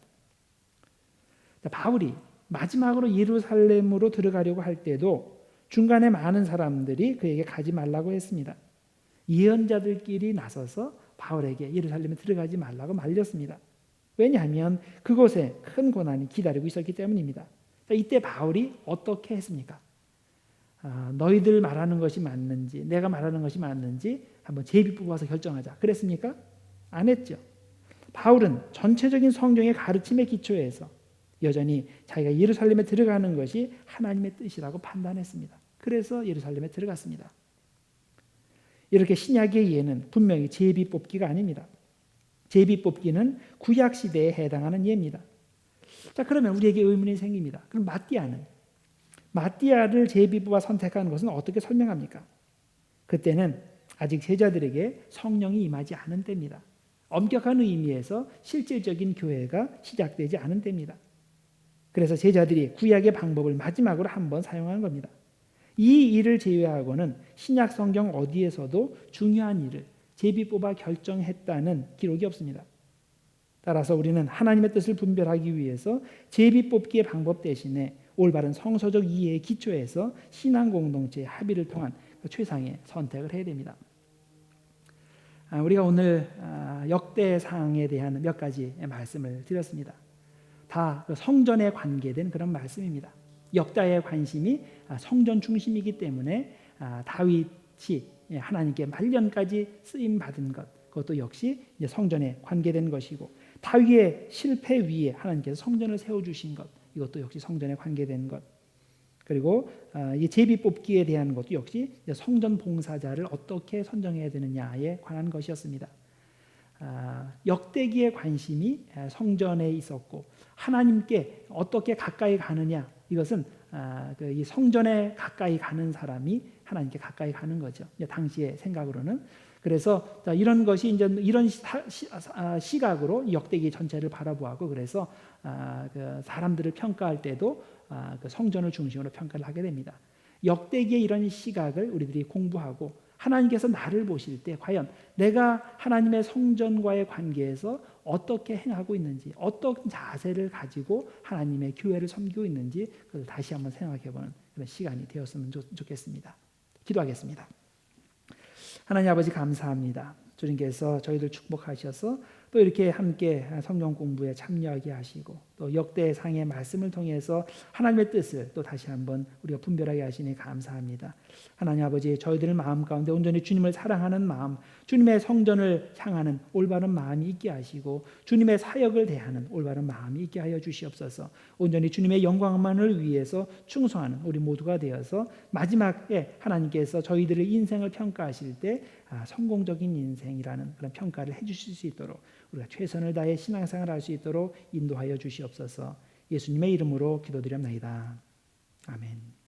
A: 바울이 마지막으로 예루살렘으로 들어가려고 할 때도 중간에 많은 사람들이 그에게 가지 말라고 했습니다. 예언자들끼리 나서서 바울에게 예루살렘에 들어가지 말라고 말렸습니다. 왜냐하면 그곳에 큰 고난이 기다리고 있었기 때문입니다. 이때 바울이 어떻게 했습니까? 너희들 말하는 것이 맞는지 내가 말하는 것이 맞는지 한번 제비 뽑아서 결정하자. 그랬습니까? 안 했죠. 바울은 전체적인 성경의 가르침에 기초해서 여전히 자기가 예루살렘에 들어가는 것이 하나님의 뜻이라고 판단했습니다. 그래서 예루살렘에 들어갔습니다. 이렇게 신약의 예는 분명히 제비 뽑기가 아닙니다. 제비 뽑기는 구약 시대에 해당하는 예입니다. 자, 그러면 우리에게 의문이 생깁니다. 그럼 마띠아를 제비 뽑아 선택한 것은 어떻게 설명합니까? 그때는 아직 제자들에게 성령이 임하지 않은 때입니다. 엄격한 의미에서 실질적인 교회가 시작되지 않은 때입니다. 그래서 제자들이 구약의 방법을 마지막으로 한번 사용한 겁니다. 이 일을 제외하고는 신약 성경 어디에서도 중요한 일을 제비 뽑아 결정했다는 기록이 없습니다. 따라서 우리는 하나님의 뜻을 분별하기 위해서 제비 뽑기의 방법 대신에 올바른 성서적 이해의 기초에서 신앙 공동체의 합의를 통한 최상의 선택을 해야 됩니다. 우리가 오늘 역대상에 대한 몇 가지 말씀을 드렸습니다. 다 성전에 관계된 그런 말씀입니다. 역다의 관심이 성전 중심이기 때문에 다윗이 하나님께 말년까지 쓰임 받은 것, 그것도 역시 성전에 관계된 것이고, 다윗의 실패 위에 하나님께서 성전을 세워주신 것, 이것도 역시 성전에 관계된 것, 그리고 이 제비 뽑기에 대한 것도 역시 성전 봉사자를 어떻게 선정해야 되느냐에 관한 것이었습니다. 역대기의 관심이 성전에 있었고, 하나님께 어떻게 가까이 가느냐, 이것은 이 성전에 가까이 가는 사람이 하나님께 가까이 가는 거죠. 당시의 생각으로는. 그래서 이런 것이 이제 이런 시각으로 역대기 전체를 바라보고, 그래서 사람들을 평가할 때도 성전을 중심으로 평가를 하게 됩니다. 역대기의 이런 시각을 우리들이 공부하고, 하나님께서 나를 보실 때 과연 내가 하나님의 성전과의 관계에서 어떻게 행하고 있는지, 어떤 자세를 가지고 하나님의 교회를 섬기고 있는지, 그걸 다시 한번 생각해보는 그런 시간이 되었으면 좋겠습니다. 기도하겠습니다. 하나님 아버지, 감사합니다. 주님께서 저희들 축복하셔서 또 이렇게 함께 성경 공부에 참여하게 하시고, 또 역대상의 말씀을 통해서 하나님의 뜻을 또 다시 한번 우리가 분별하게 하시니 감사합니다. 하나님 아버지, 저희들 마음 가운데 온전히 주님을 사랑하는 마음, 주님의 성전을 향하는 올바른 마음이 있게 하시고, 주님의 사역을 대하는 올바른 마음이 있게 하여 주시옵소서. 온전히 주님의 영광만을 위해서 충성하는 우리 모두가 되어서 마지막에 하나님께서 저희들의 인생을 평가하실 때 성공적인 인생이라는 그런 평가를 해주실 수 있도록 우리가 최선을 다해 신앙생활을 할 수 있도록 인도하여 주시옵소서. 예수님의 이름으로 기도드립니다. 아멘.